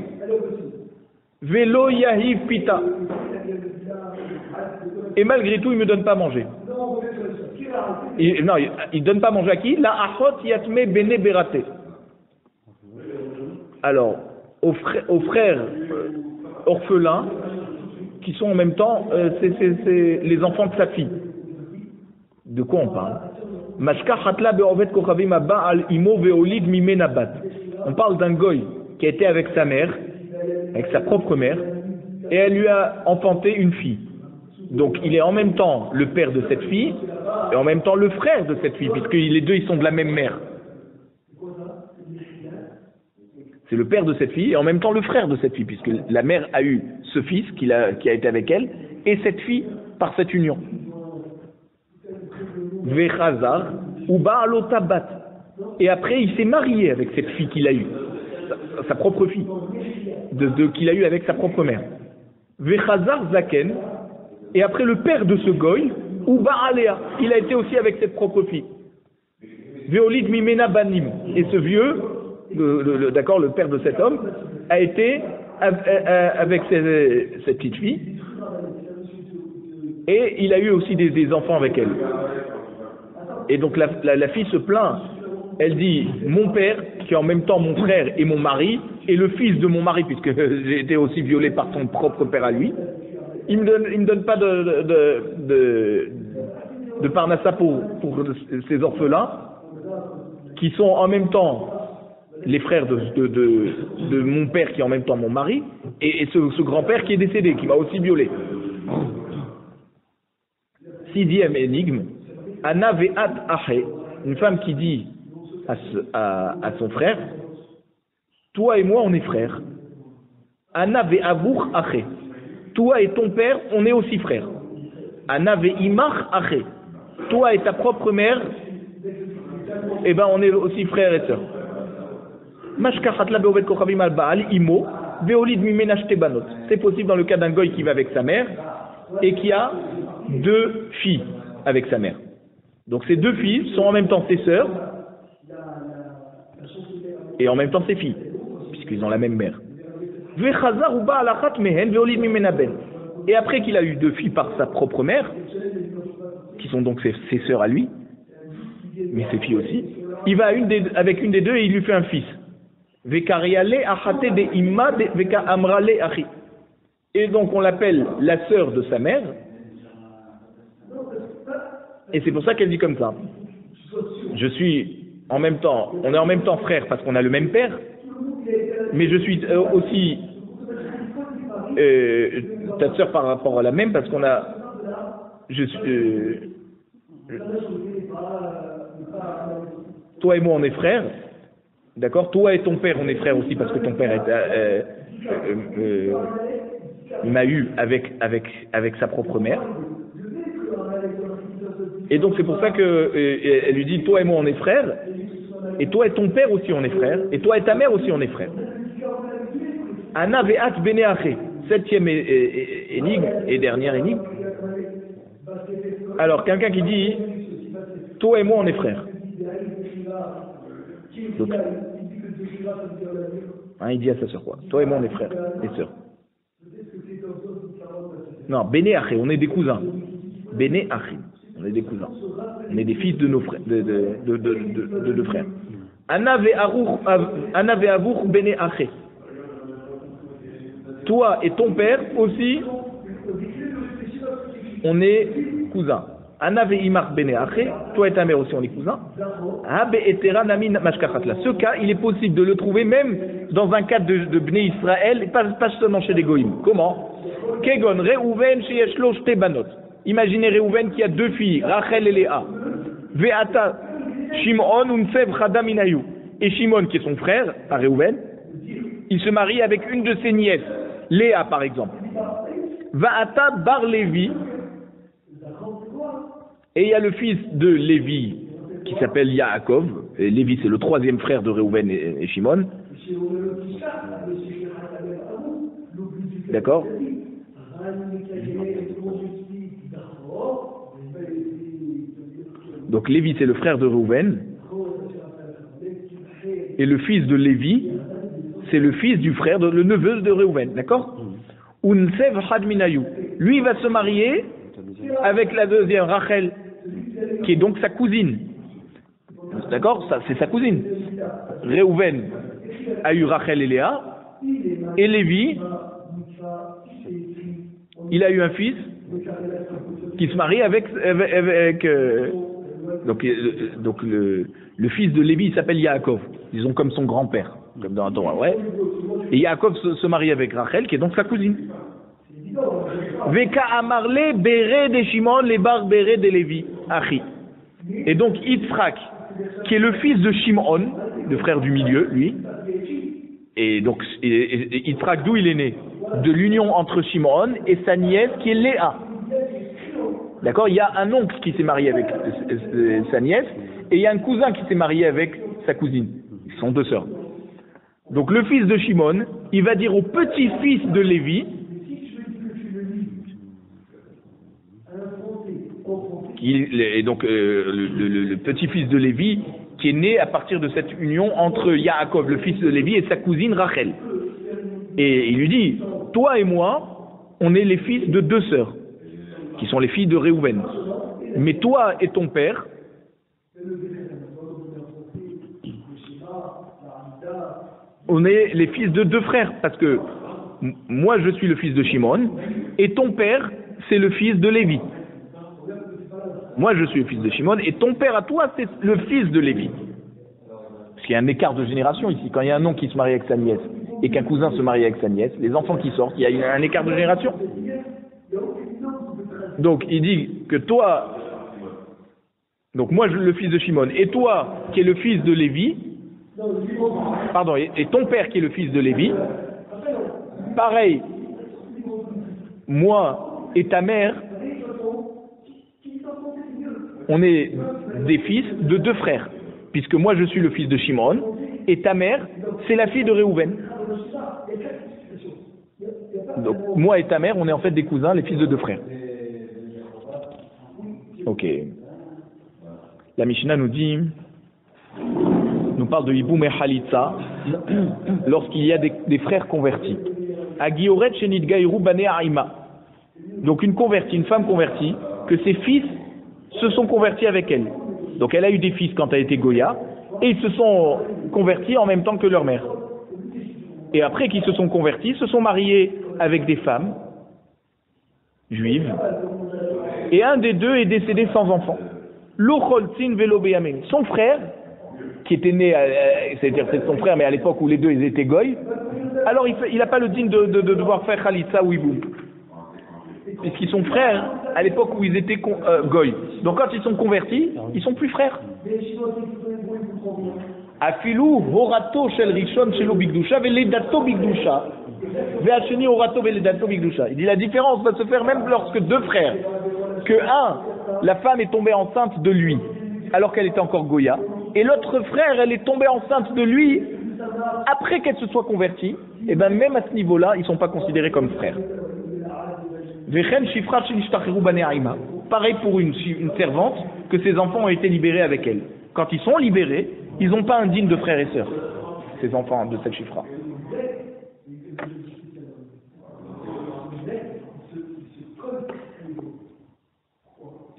Velo yahiv pita. Et malgré tout il me donne pas à manger. Non, il donne pas à manger à qui? La achot yatme bene berate. Alors aux frères orphelins qui sont en même temps c'est les enfants de sa fille. De quoi on parle? On parle d'un goy qui a été avec sa mère, avec sa propre mère, et elle lui a enfanté une fille. Donc il est en même temps le père de cette fille et en même temps le frère de cette fille, puisque les deux ils sont de la même mère. C'est le père de cette fille et en même temps le frère de cette fille, puisque la mère a eu ce fils qui a été avec elle et cette fille par cette union. Vechazar ou Baalotabat. Et après il s'est marié avec cette fille qu'il a eue, sa propre fille, qu'il a eue avec sa propre mère. Vechazar Zaken. Et après le père de ce goy, ou Baalea, il a été aussi avec cette propre fille. Veolid Mimena Banim. Et ce vieux, d'accord, le père de cet homme, a été avec cette petite fille, et il a eu aussi des enfants avec elle. Et donc la fille se plaint. Elle dit, mon père, qui est en même temps mon frère et mon mari, et le fils de mon mari, puisque j'ai été aussi violé par son propre père à lui, il me donne pas de parnassa pour ces orphelins, qui sont en même temps les frères de mon père, qui est en même temps mon mari, et ce grand-père qui est décédé, qui m'a aussi violé. 6e énigme, Ana ve'at aché, une femme qui dit à son frère, toi et moi on est frères. Ana ve'avour aché, toi et ton père on est aussi frères. Ana ve'imach aché, toi et ta propre mère, eh ben on est aussi frères et sœurs. C'est possible dans le cas d'un goy qui va avec sa mère et qui a 2 filles avec sa mère. Donc ces 2 filles sont en même temps ses sœurs et en même temps ses filles, puisqu'ils ont la même mère. Et après qu'il a eu 2 filles par sa propre mère, qui sont donc ses sœurs à lui, mais ses filles aussi, il va avec une des 2 et il lui fait un fils. Et donc on l'appelle la sœur de sa mère, et c'est pour ça qu'elle dit comme ça. Je suis en même temps, on est en même temps frères parce qu'on a le même père, mais je suis aussi ta sœur par rapport à la même parce qu'on a, toi et moi on est frères, d'accord? Toi et ton père on est frères aussi parce que ton père m'a eu avec sa propre mère. Et donc c'est pour ça que elle lui dit, toi et moi on est frères, et toi et ton père aussi on est frères, et toi et ta mère aussi on est frères. Ana ve'at bene aché, 7e énigme et dernière énigme. Alors quelqu'un qui dit, toi et moi on est frères. Donc, il dit à sa sœur quoi? Toi et moi on est frères et sœurs. Non, bene aché, on est des cousins. Bene aché. On est des cousins. On est des fils de nos frères, de deux frères. Ana ve'avour bene aché. Toi et ton père aussi, on est cousins. Ana ve'imach bene aché. Toi et ta mère aussi, on est cousins. Ce cas, il est possible de le trouver même dans un cadre de Bnei Israël, pas seulement chez les Goïm. Comment? Kegon Reuven sheyesh lo shte banot. Imaginez Reuven qui a 2 filles, Rachel et Léa. Ve'ata Shimon unsev chada minayu. Et Shimon, qui est son frère, à Reuven, il se marie avec une de ses nièces, Léa par exemple. Va'ata bar Lévi. Et il y a le fils de Lévi qui s'appelle Yaakov. Et Lévi c'est le 3e frère de Reuven et Shimon. D'accord? Donc Lévi c'est le frère de Reuven, et le fils de Lévi c'est le fils du frère, le neveu de Reuven, d'accord? Unsev had minayu. Lui il va se marier avec la 2e, Rachel, qui est donc sa cousine, d'accord? Ça c'est sa cousine. Reuven a eu Rachel et Léa, et Lévi il a eu un fils qui se marie avec donc le fils de Lévi il s'appelle Yaakov, disons comme son grand-père, comme dans la Torah, ouais. Et Yaakov se marie avec Rachel qui est donc sa cousine. Veka amarle bere de Shimon le bar bere de Lévi achi. Et donc Yitzhak qui est le fils de Shimon, le frère du milieu, lui. Et donc Yitzhak d'où il est né? De l'union entre Shimon et sa nièce qui est Léa. D'accord? Il y a un oncle qui s'est marié avec sa nièce et il y a un cousin qui s'est marié avec sa cousine. Ils sont 2 sœurs. Donc le fils de Shimon, il va dire au petit-fils de Lévi, et donc le petit-fils de Lévi qui est né à partir de cette union entre Yaakov, le fils de Lévi, et sa cousine Rachel. Et il lui dit, toi et moi, on est les fils de deux sœurs, qui sont les filles de Réhouven. Mais toi et ton père, on est les fils de deux frères, parce que moi je suis le fils de Shimon, et ton père, c'est le fils de Lévi. Moi je suis le fils de Shimon, et ton père à toi, c'est le fils de Lévi. Parce qu'il y a un écart de génération ici. Quand il y a un oncle qui se marie avec sa nièce, et qu'un cousin se marie avec sa nièce, les enfants qui sortent, il y a un écart de génération. Donc il dit que toi, donc moi le fils de Shimon, et toi qui es le fils de Lévi, pardon, et ton père qui est le fils de Lévi, pareil, moi et ta mère, on est des fils de deux frères, puisque moi je suis le fils de Shimon, et ta mère, c'est la fille de Réhouven. Donc moi et ta mère, on est en fait des cousins, les fils de deux frères. Ok. La Mishnah nous parle de Hiboum et Halitza lorsqu'il y a des frères convertis. Agioret Shenit Gaïrou Bane Aïma. Donc une femme convertie, que ses fils se sont convertis avec elle. Donc elle a eu des fils quand elle était Goya, et ils se sont convertis en même temps que leur mère. Et après qu'ils se sont convertis, se sont mariés avec des femmes juives, et un des deux est décédé sans enfant. L'Ocholtzin Velo Beyamin. Son frère, qui était né, c'est-à-dire c'est son frère, mais à l'époque où les deux ils étaient goy, alors il n'a pas le digne de devoir faire Khalitsa ou Iboum. Puisqu'ils sont frères à l'époque où ils étaient goy. Donc quand ils sont convertis, ils sont plus frères. Afilou horato shel rishon shelo bigdusha veledato bigdusha ve'asheni horato veledato bigdusha. Il dit la différence va se faire même lorsque deux frères, que la femme est tombée enceinte de lui alors qu'elle était encore goya, et l'autre frère elle est tombée enceinte de lui après qu'elle se soit convertie, et bien même à ce niveau-là ils ne sont pas considérés comme frères. Pareil pour une servante, que ses enfants ont été libérés avec elle. Quand ils sont libérés, ils n'ont pas un digne de frères et sœurs, ces enfants de cette chifra.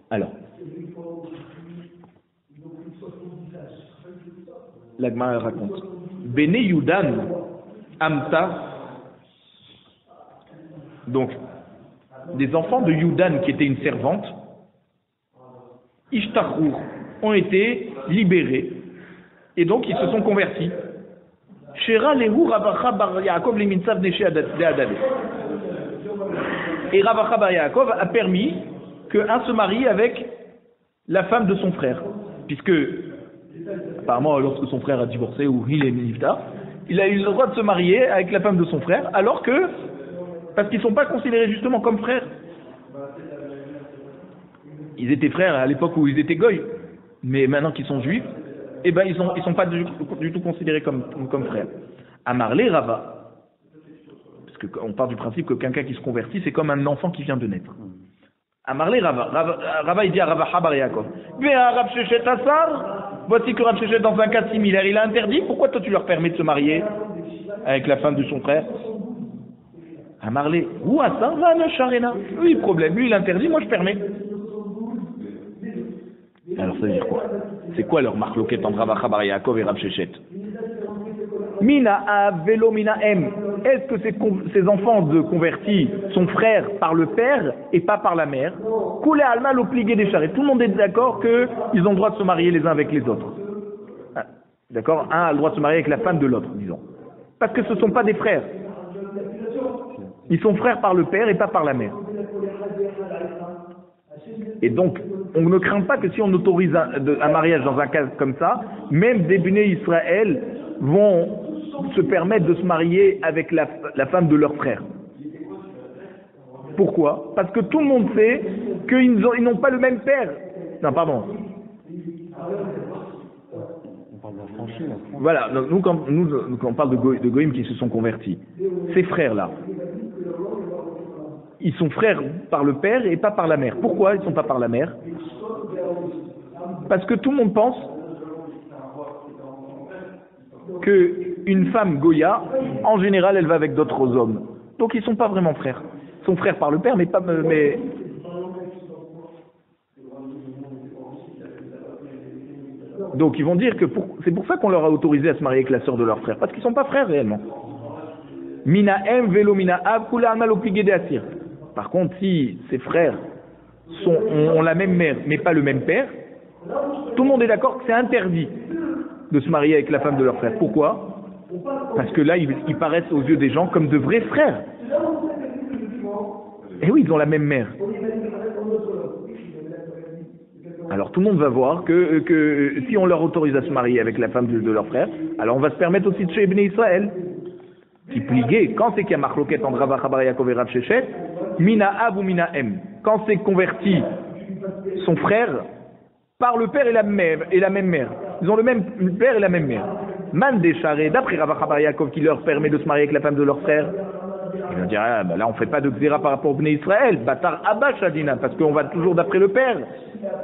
Alors, la Gemara raconte Bene Yudan Amta, donc des enfants de Yudan qui étaient une servante, Ishtachur, ont été libérés et donc ils se sont convertis. Shera lehu Ravacha bar Yaakov leminsav neshe de'adade. Et Ravacha bar Yaakov a permis qu'un se marie avec la femme de son frère, puisque apparemment lorsque son frère a divorcé ou il est niftar, il a eu le droit de se marier avec la femme de son frère, alors que parce qu'ils ne sont pas considérés justement comme frères. Ils étaient frères à l'époque où ils étaient goy, mais maintenant qu'ils sont juifs, eh ben ils sont pas du tout considérés comme frères. Amarlé Rava, parce qu'on part du principe que quelqu'un qui se convertit, c'est comme un enfant qui vient de naître. Amarlé Rava il dit à Rava bar Yaakov, Rav Sheshet Asar, voici que Rav Sheshet dans un cas similaire, il a interdit, pourquoi toi tu leur permets de se marier avec la femme de son frère? Amarlé, ou Asar va le Sharena. Oui, problème, lui il interdit, moi je permets. Alors ça veut dire quoi? C'est quoi leur marloquette entre Ravacha bar Yaakov et Rav Sheshet? Mina a velo mina em. Est-ce que ces enfants de convertis sont frères par le père et pas par la mère? Koulé alma l'obligé des charrettes. Tout le monde est d'accord qu'ils ont le droit de se marier les uns avec les autres. D'accord? Un a le droit de se marier avec la femme de l'autre, disons. Parce que ce ne sont pas des frères. Ils sont frères par le père et pas par la mère. Et donc, on ne craint pas que si on autorise un mariage dans un cas comme ça, même des Béné Israël vont se permettre de se marier avec la femme de leur frère. Pourquoi? Parce que tout le monde sait qu'ils n'ont pas le même père. Non, pardon. Voilà, nous quand on parle de Goïm qui se sont convertis, ces frères-là, ils sont frères par le père et pas par la mère. Pourquoi ils ne sont pas par la mère? Parce que tout le monde pense qu'une femme Goya, en général, elle va avec d'autres hommes. Donc ils ne sont pas vraiment frères. Ils sont frères par le père, mais pas... Mais... Donc ils vont dire que c'est pour ça qu'on leur a autorisé à se marier avec la sœur de leur frère, parce qu'ils ne sont pas frères réellement. Mina em velo mina av kula alma lo pligé de asir. Par contre, si ces frères ont la même mère, mais pas le même père, tout le monde est d'accord que c'est interdit de se marier avec la femme de leur frère. Pourquoi? Parce que là, ils paraissent aux yeux des gens comme de vrais frères. Et oui, ils ont la même mère. Alors tout le monde va voir que si on leur autorise à se marier avec la femme de leur frère, alors on va se permettre aussi de chez Ibn Israël. Qui pliguait, quand c'est qu'il y a marloquette entre Rav Chabar Yaakov et Rav Shechet, mina av ou mina em. Quand c'est converti son frère par le père et la même mère. Ils ont le même père et la même mère. Man décharé, d'après Rav Chabar Yaakov qui leur permet de se marier avec la femme de leur frère, ils vont dire, ah, ben là on ne fait pas de xéra par rapport au Bnei Israël, Batar Abba Shadina, parce qu'on va toujours d'après le père.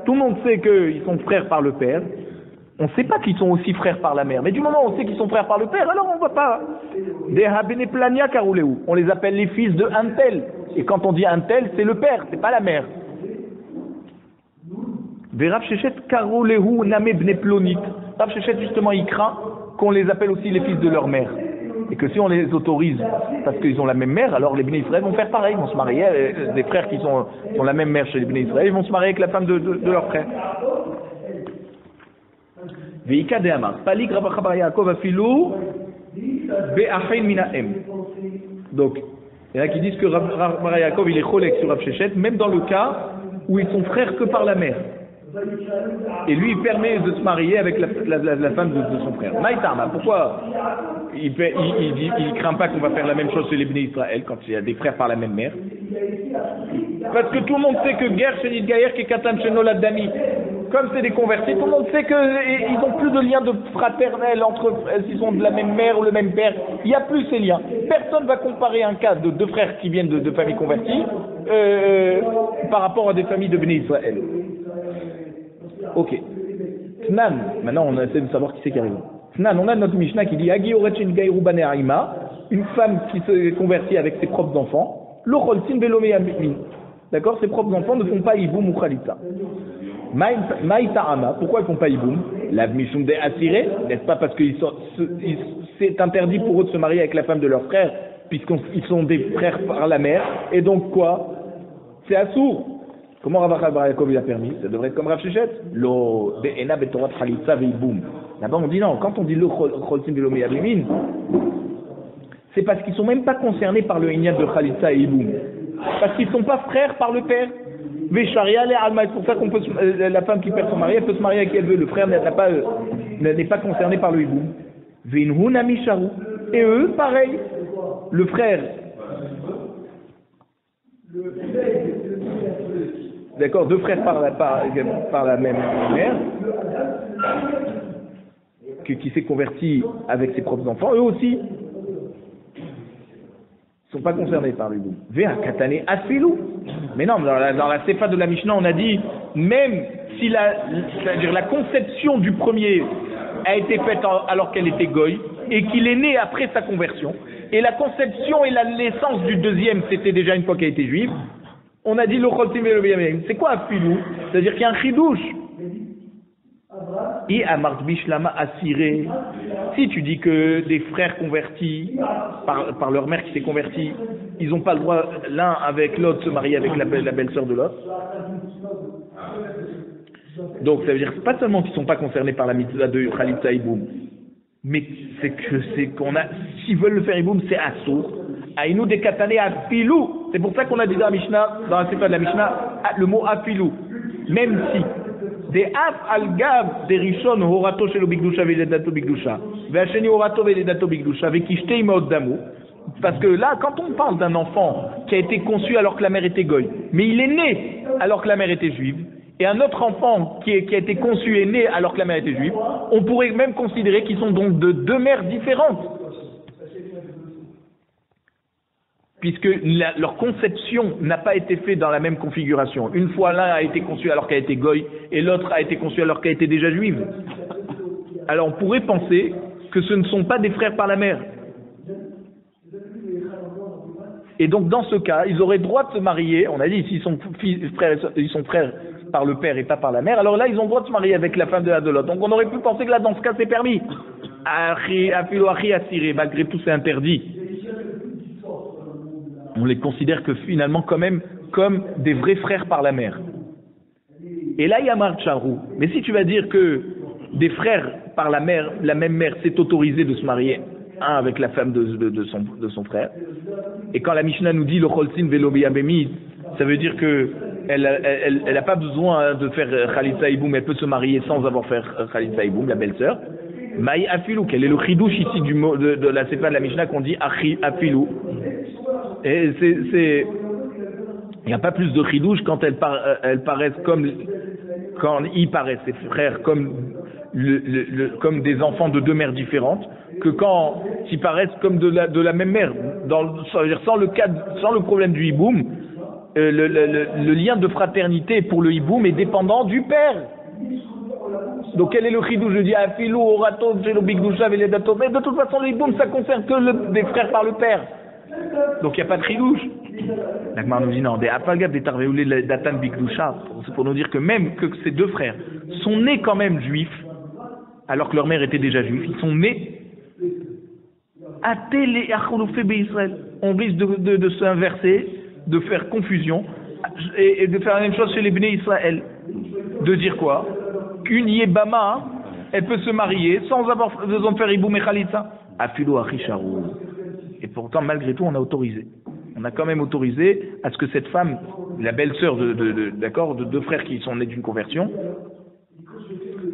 Tout le monde sait qu'ils sont frères par le père. On ne sait pas qu'ils sont aussi frères par la mère. Mais du moment où on sait qu'ils sont frères par le père, alors on ne va pas. Des Habene Plania Karouleu. On les appelle les fils de un tel. Et quand on dit un tel, c'est le père, c'est pas la mère. Des Rav Shechet Karouleu Name Bne Plonit. Rav Shechet, justement, il craint qu'on les appelle aussi les fils de leur mère. Et que si on les autorise parce qu'ils ont la même mère, alors les Bnei Israël vont faire pareil. Ils vont se marier, des frères qui ont la même mère chez les Bnei Israël, ils vont se marier avec la femme de leur frère. Veika de Amar, Palik Rav Chabar Yaakov afilou be'achain mina em. Donc, il y en a qui disent que Rav Chabar Yaakov il est cholek sur Rav Shechet, même dans le cas où ils sont frères que par la mère. Et lui, il permet de se marier avec la femme de son frère. Maïtama, pourquoi il craint pas qu'on va faire la même chose chez les Bnei Israël quand il y a des frères par la même mère? Parce que tout le monde sait que Ger Shenit Gayer qui Katan Shenolad Dami, comme c'est des convertis, tout le monde sait qu'ils n'ont plus de lien de fraternel entre s'ils ont de la même mère ou le même père. Il n'y a plus ces liens. Personne ne va comparer un cas de deux frères qui viennent de familles converties par rapport à des familles de Bnei Israël. Ok. Tnan, maintenant on essaie de savoir qui c'est qui arrive. Tnan, on a notre Mishnah qui dit Agi Oretchin Gaïrou Bane Haïma, une femme qui se convertit avec ses propres enfants, Lo Cholsin Belome Yamin. D'accord, ses propres enfants ne font pas Iboum ou Khalitza. Maïta'ama, pourquoi ils ne font pas Iboum? Lav Mishum de Asiré, n'est-ce pas parce que c'est interdit pour eux de se marier avec la femme de leur frère, puisqu'ils sont des frères par la mère, et donc quoi? C'est assourd. Comment Rav Chabar Yaakov il a permis? Ça devrait être comme Rav Shechet. Lo be'ena betorat Khalitza ve'iboum. Là-bas on dit non, quand on dit le Cholsin Belome Yamin, c'est parce qu'ils ne sont même pas concernés par le Inyad de Khalitza et Iboum. Parce qu'ils ne sont pas frères par le père. Vesharia les Alma, c'est pour ça qu'on peut la femme qui perd son mari, elle peut se marier avec qui elle veut. Le frère n'est pas concerné par le Iboum. Vinhuna Misharu. Et eux, pareil. Le frère. D'accord, deux frères par la même mère, qui s'est converti avec ses propres enfants, eux aussi ne sont pas concernés par l'Iboum. Véa katane asfilou. Mais non, dans la séfa de la Mishnah, on a dit, même si c'est-à-dire la conception du premier a été faite alors qu'elle était goy, et qu'il est né après sa conversion, et la conception et la naissance du deuxième, c'était déjà une fois qu'elle était juive, on a dit le Cholsim et le Benyamin. C'est quoi un filou? C'est-à-dire qu'il y a un chidouche. Et à Martbishlama assiré. Si tu dis que des frères convertis par leur mère qui s'est convertie, ils n'ont pas le droit l'un avec l'autre de se marier avec la belle-sœur de l'autre. Donc ça veut dire pas seulement qu'ils ne sont pas concernés par la mitzvah de Khalitza Iboum, mais c'est qu'on a, s'ils veulent le faire Iboum, c'est assourd. Aïnou des katané afilou. C'est pour ça qu'on a dit dans la Mishnah, dans la sépa de la Mishnah, le mot afilou. Même si des af al-gav des rishon horato shelo bigdusha veledato bigdusha ve'asheni horato veledato bigdusha ve'kishtei imot damu. Parce que là, quand on parle d'un enfant qui a été conçu alors que la mère était goy, mais il est né alors que la mère était juive, et un autre enfant qui a été conçu et né alors que la mère était juive, on pourrait même considérer qu'ils sont donc de deux mères différentes. Puisque leur conception n'a pas été faite dans la même configuration. Une fois l'un a été conçu alors qu'elle était goy, et l'autre a été conçu alors qu'elle était déjà juive. Alors on pourrait penser que ce ne sont pas des frères par la mère. Et donc dans ce cas, ils auraient droit de se marier. On a dit s'ils sont frères par le père et pas par la mère. Alors là, ils ont le droit de se marier avec la femme de l'autre. Donc on aurait pu penser que là, dans ce cas, c'est permis. Malgré tout, c'est interdit. On les considère que finalement quand même comme des vrais frères par la mère. Et là, il y a Marcharou. Mais si tu vas dire que des frères par la mère, la même mère, c'est autorisé de se marier un avec la femme de son frère. Et quand la Mishnah nous dit le Cholsin velo beyabemi, ça veut dire que elle a pas besoin de faire Khalid Saïboum, elle peut se marier sans avoir fait Khalid Saïboum, la belle-sœur. Maï Afilou, quel est le chidouche ici du mot de la sépa de la Mishnah qu'on dit Afilou. Et il n'y a pas plus de chidouche quand elles paraissent comme quand ils paraissent ses frères comme comme des enfants de deux mères différentes, que quand ils paraissent comme de la même mère. Ça veut dire sans le problème du hiboum, le lien de fraternité pour le hiboum est dépendant du père. Donc quel est le chidouche? Je dis Afilou, Orato, Jelo Bigdusha, Veledato. Mais de toute façon, le hiboum, ça concerne que des frères par le père. Donc il n'y a pas de chidouche. La Gemara nous dit non, des Apalgab, des Tarveoulé, Datan Bigdusha, c'est pour nous dire que même que ces deux frères sont nés quand même juifs, alors que leur mère était déjà juive, ils sont nés. On risque de s'inverser, de faire confusion et de faire la même chose chez les Bnei Israël. De dire quoi? Qu'une Yébama, elle peut se marier sans avoir besoin de faire Iboum et Khalitza. Afilo Achisharou. Et pourtant, malgré tout, on a autorisé. On a quand même autorisé à ce que cette femme, la belle-sœur de deux frères qui sont nés d'une conversion,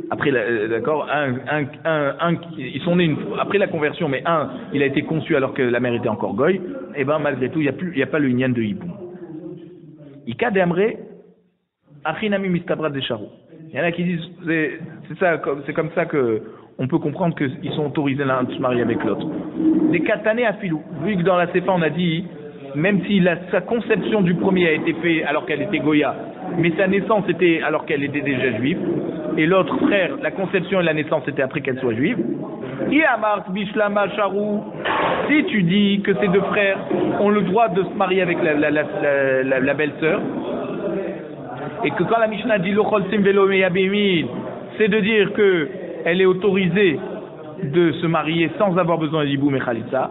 après, d'accord, ils sont nés après la conversion, mais il a été conçu alors que la mère était encore goy. Et ben malgré tout, il y a pas le inyan de hiboum. Ika de Amré, Achinami Mistabrat de Charou. Il y en a qui disent, c'est comme ça que on peut comprendre qu'ils sont autorisés l'un de se marier avec l'autre. Des katané à filou. Vu que dans la Sefa on a dit, même si sa conception du premier a été faite alors qu'elle était goya, mais sa naissance était alors qu'elle était déjà juive, et l'autre frère, la conception et la naissance était après qu'elle soit juive. Si tu dis que ces deux frères ont le droit de se marier avec la belle-sœur, et que quand la Mishnah dit c'est de dire que elle est autorisée de se marier sans avoir besoin d'Iboum et Khalitza,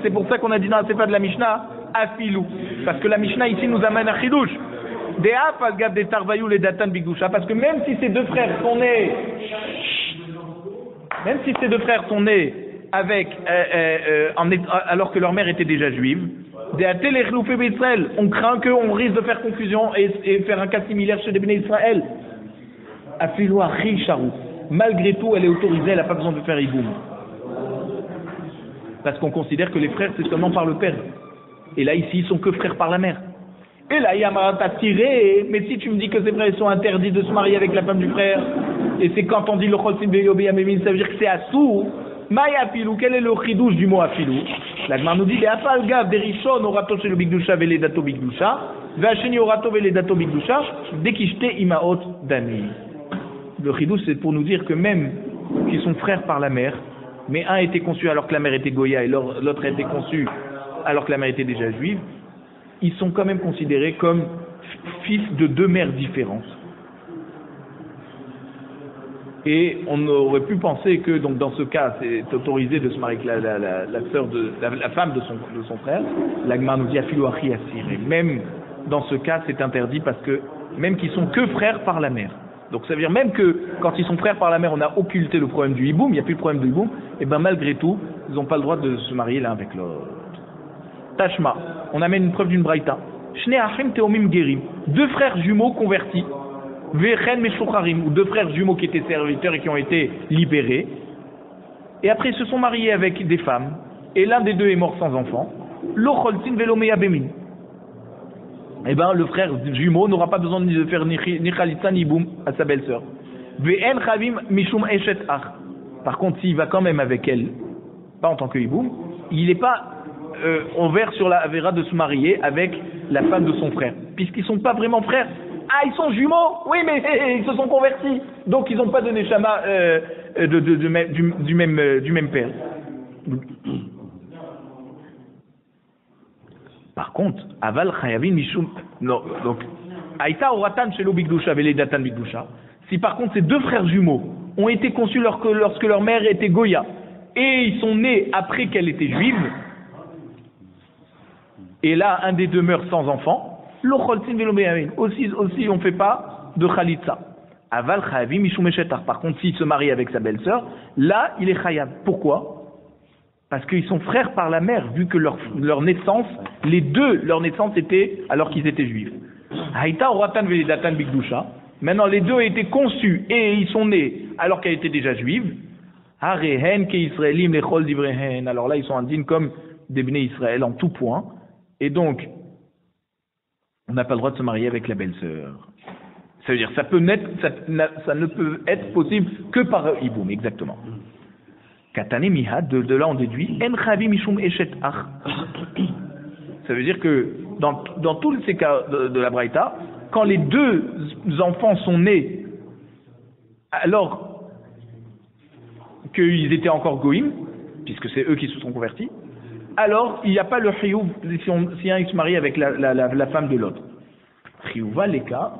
c'est pour ça qu'on a dit dans la Sefa de la Mishnah Afilou, parce que la Mishnah ici nous amène à Chidouche. Parce que même si ces deux frères sont nés avec alors que leur mère était déjà juive, on craint qu'on risque de faire confusion et faire un cas similaire chez les Bnei Israël. Afilou Achisharou. Malgré tout, elle est autorisée, elle n'a pas besoin de faire Iboum. Parce qu'on considère que les frères, c'est seulement par le père. Et là, ici, ils sont que frères par la mère. Et là, il y a Marata tiré, mais si tu me dis que ces frères sont interdits de se marier avec la femme du frère, et c'est quand on dit le Cholsin Beyobi Amémin, ça veut dire que c'est Assou, Maï Afilou, quel est le chidouche du mot Afilou? La Gemara nous dit, des Afalgav, des Rishon, Orato chez le Bigdusha, Vele Dato Bigdusha, Vacheni Orato Vele Dato Bigdusha, Dekishte Imaot Dani. Le chidouche, c'est pour nous dire que même qu'ils sont frères par la mère, mais un était conçu alors que la mère était Goya et l'autre a été conçu alors que la mère était déjà juive, ils sont quand même considérés comme fils de deux mères différentes. Et on aurait pu penser que donc dans ce cas, c'est autorisé de se marier avec la femme de son frère. La Gemara nous dit Afilou Achi Asiré. Même dans ce cas, c'est interdit parce que même qu'ils sont que frères par la mère. Donc ça veut dire même que quand ils sont frères par la mère, on a occulté le problème du hiboum, il n'y a plus le problème du hiboum, et bien malgré tout, ils n'ont pas le droit de se marier l'un avec l'autre. Tashma, on amène une preuve d'une braïta. Shnei Achim Teomim Gerim, deux frères jumeaux convertis, Vechen Meshucharim, ou deux frères jumeaux qui étaient serviteurs et qui ont été libérés, et après ils se sont mariés avec des femmes, et l'un des deux est mort sans enfant, Lo Choltin Velo Meyabemin. Eh bien, le frère jumeau n'aura pas besoin de faire ni Khalitza ni Boum à sa belle-sœur. Ve'en Chavim Mishum Eshet Ach. Par contre, s'il va quand même avec elle, pas en tant que Hiboum, il n'est pas ouvert sur la Avera de se marier avec la femme de son frère, puisqu'ils ne sont pas vraiment frères. Ah, ils sont jumeaux? Oui, mais ils se sont convertis. Donc, ils n'ont pas de Neshama du même père. Par contre, aval chayavin mishum, non, donc aïta oratan shelo bigdusha veledatan bigdusha. Si par contre ces deux frères jumeaux ont été conçus lorsque leur mère était Goya et ils sont nés après qu'elle était juive, et là un des deux meurt sans enfant, aussi on ne fait pas de khalitsa. Aval chayavim mishum eshetar. Par contre, s'il se marie avec sa belle-sœur, là il est chayav. Pourquoi? Parce qu'ils sont frères par la mère, vu que leur naissance, les deux, leur naissance était alors qu'ils étaient juifs. Haïta oratan veledatan bigdusha. Maintenant, les deux ont été conçus et ils sont nés alors qu'elle était déjà juive. Harehen ke Israelim lechol divrehen. Alors là, ils sont indignes comme des Bnei Israël en tout point. Et donc, on n'a pas le droit de se marier avec la belle-sœur. Ça veut dire, ça ne peut être possible que par Iboum, exactement. Katane mihad, de là on déduit, en chavi mishum eshet ach. Ça veut dire que dans tous ces cas de la Braïta, quand les deux enfants sont nés alors qu'ils étaient encore goïm, puisque c'est eux qui se sont convertis, alors il n'y a pas le chiyuv si un se marie avec la femme de l'autre. Chiyuva leka,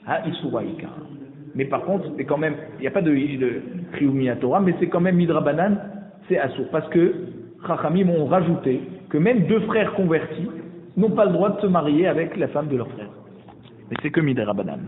ha isura leka. Mais par contre, c'est quand même, il n'y a pas de chiyuv minatora, mais c'est quand même midrabanan, c'est assour. Parce que Chachamim ont rajouté que même deux frères convertis n'ont pas le droit de se marier avec la femme de leur frère. Mais c'est que midrabanan.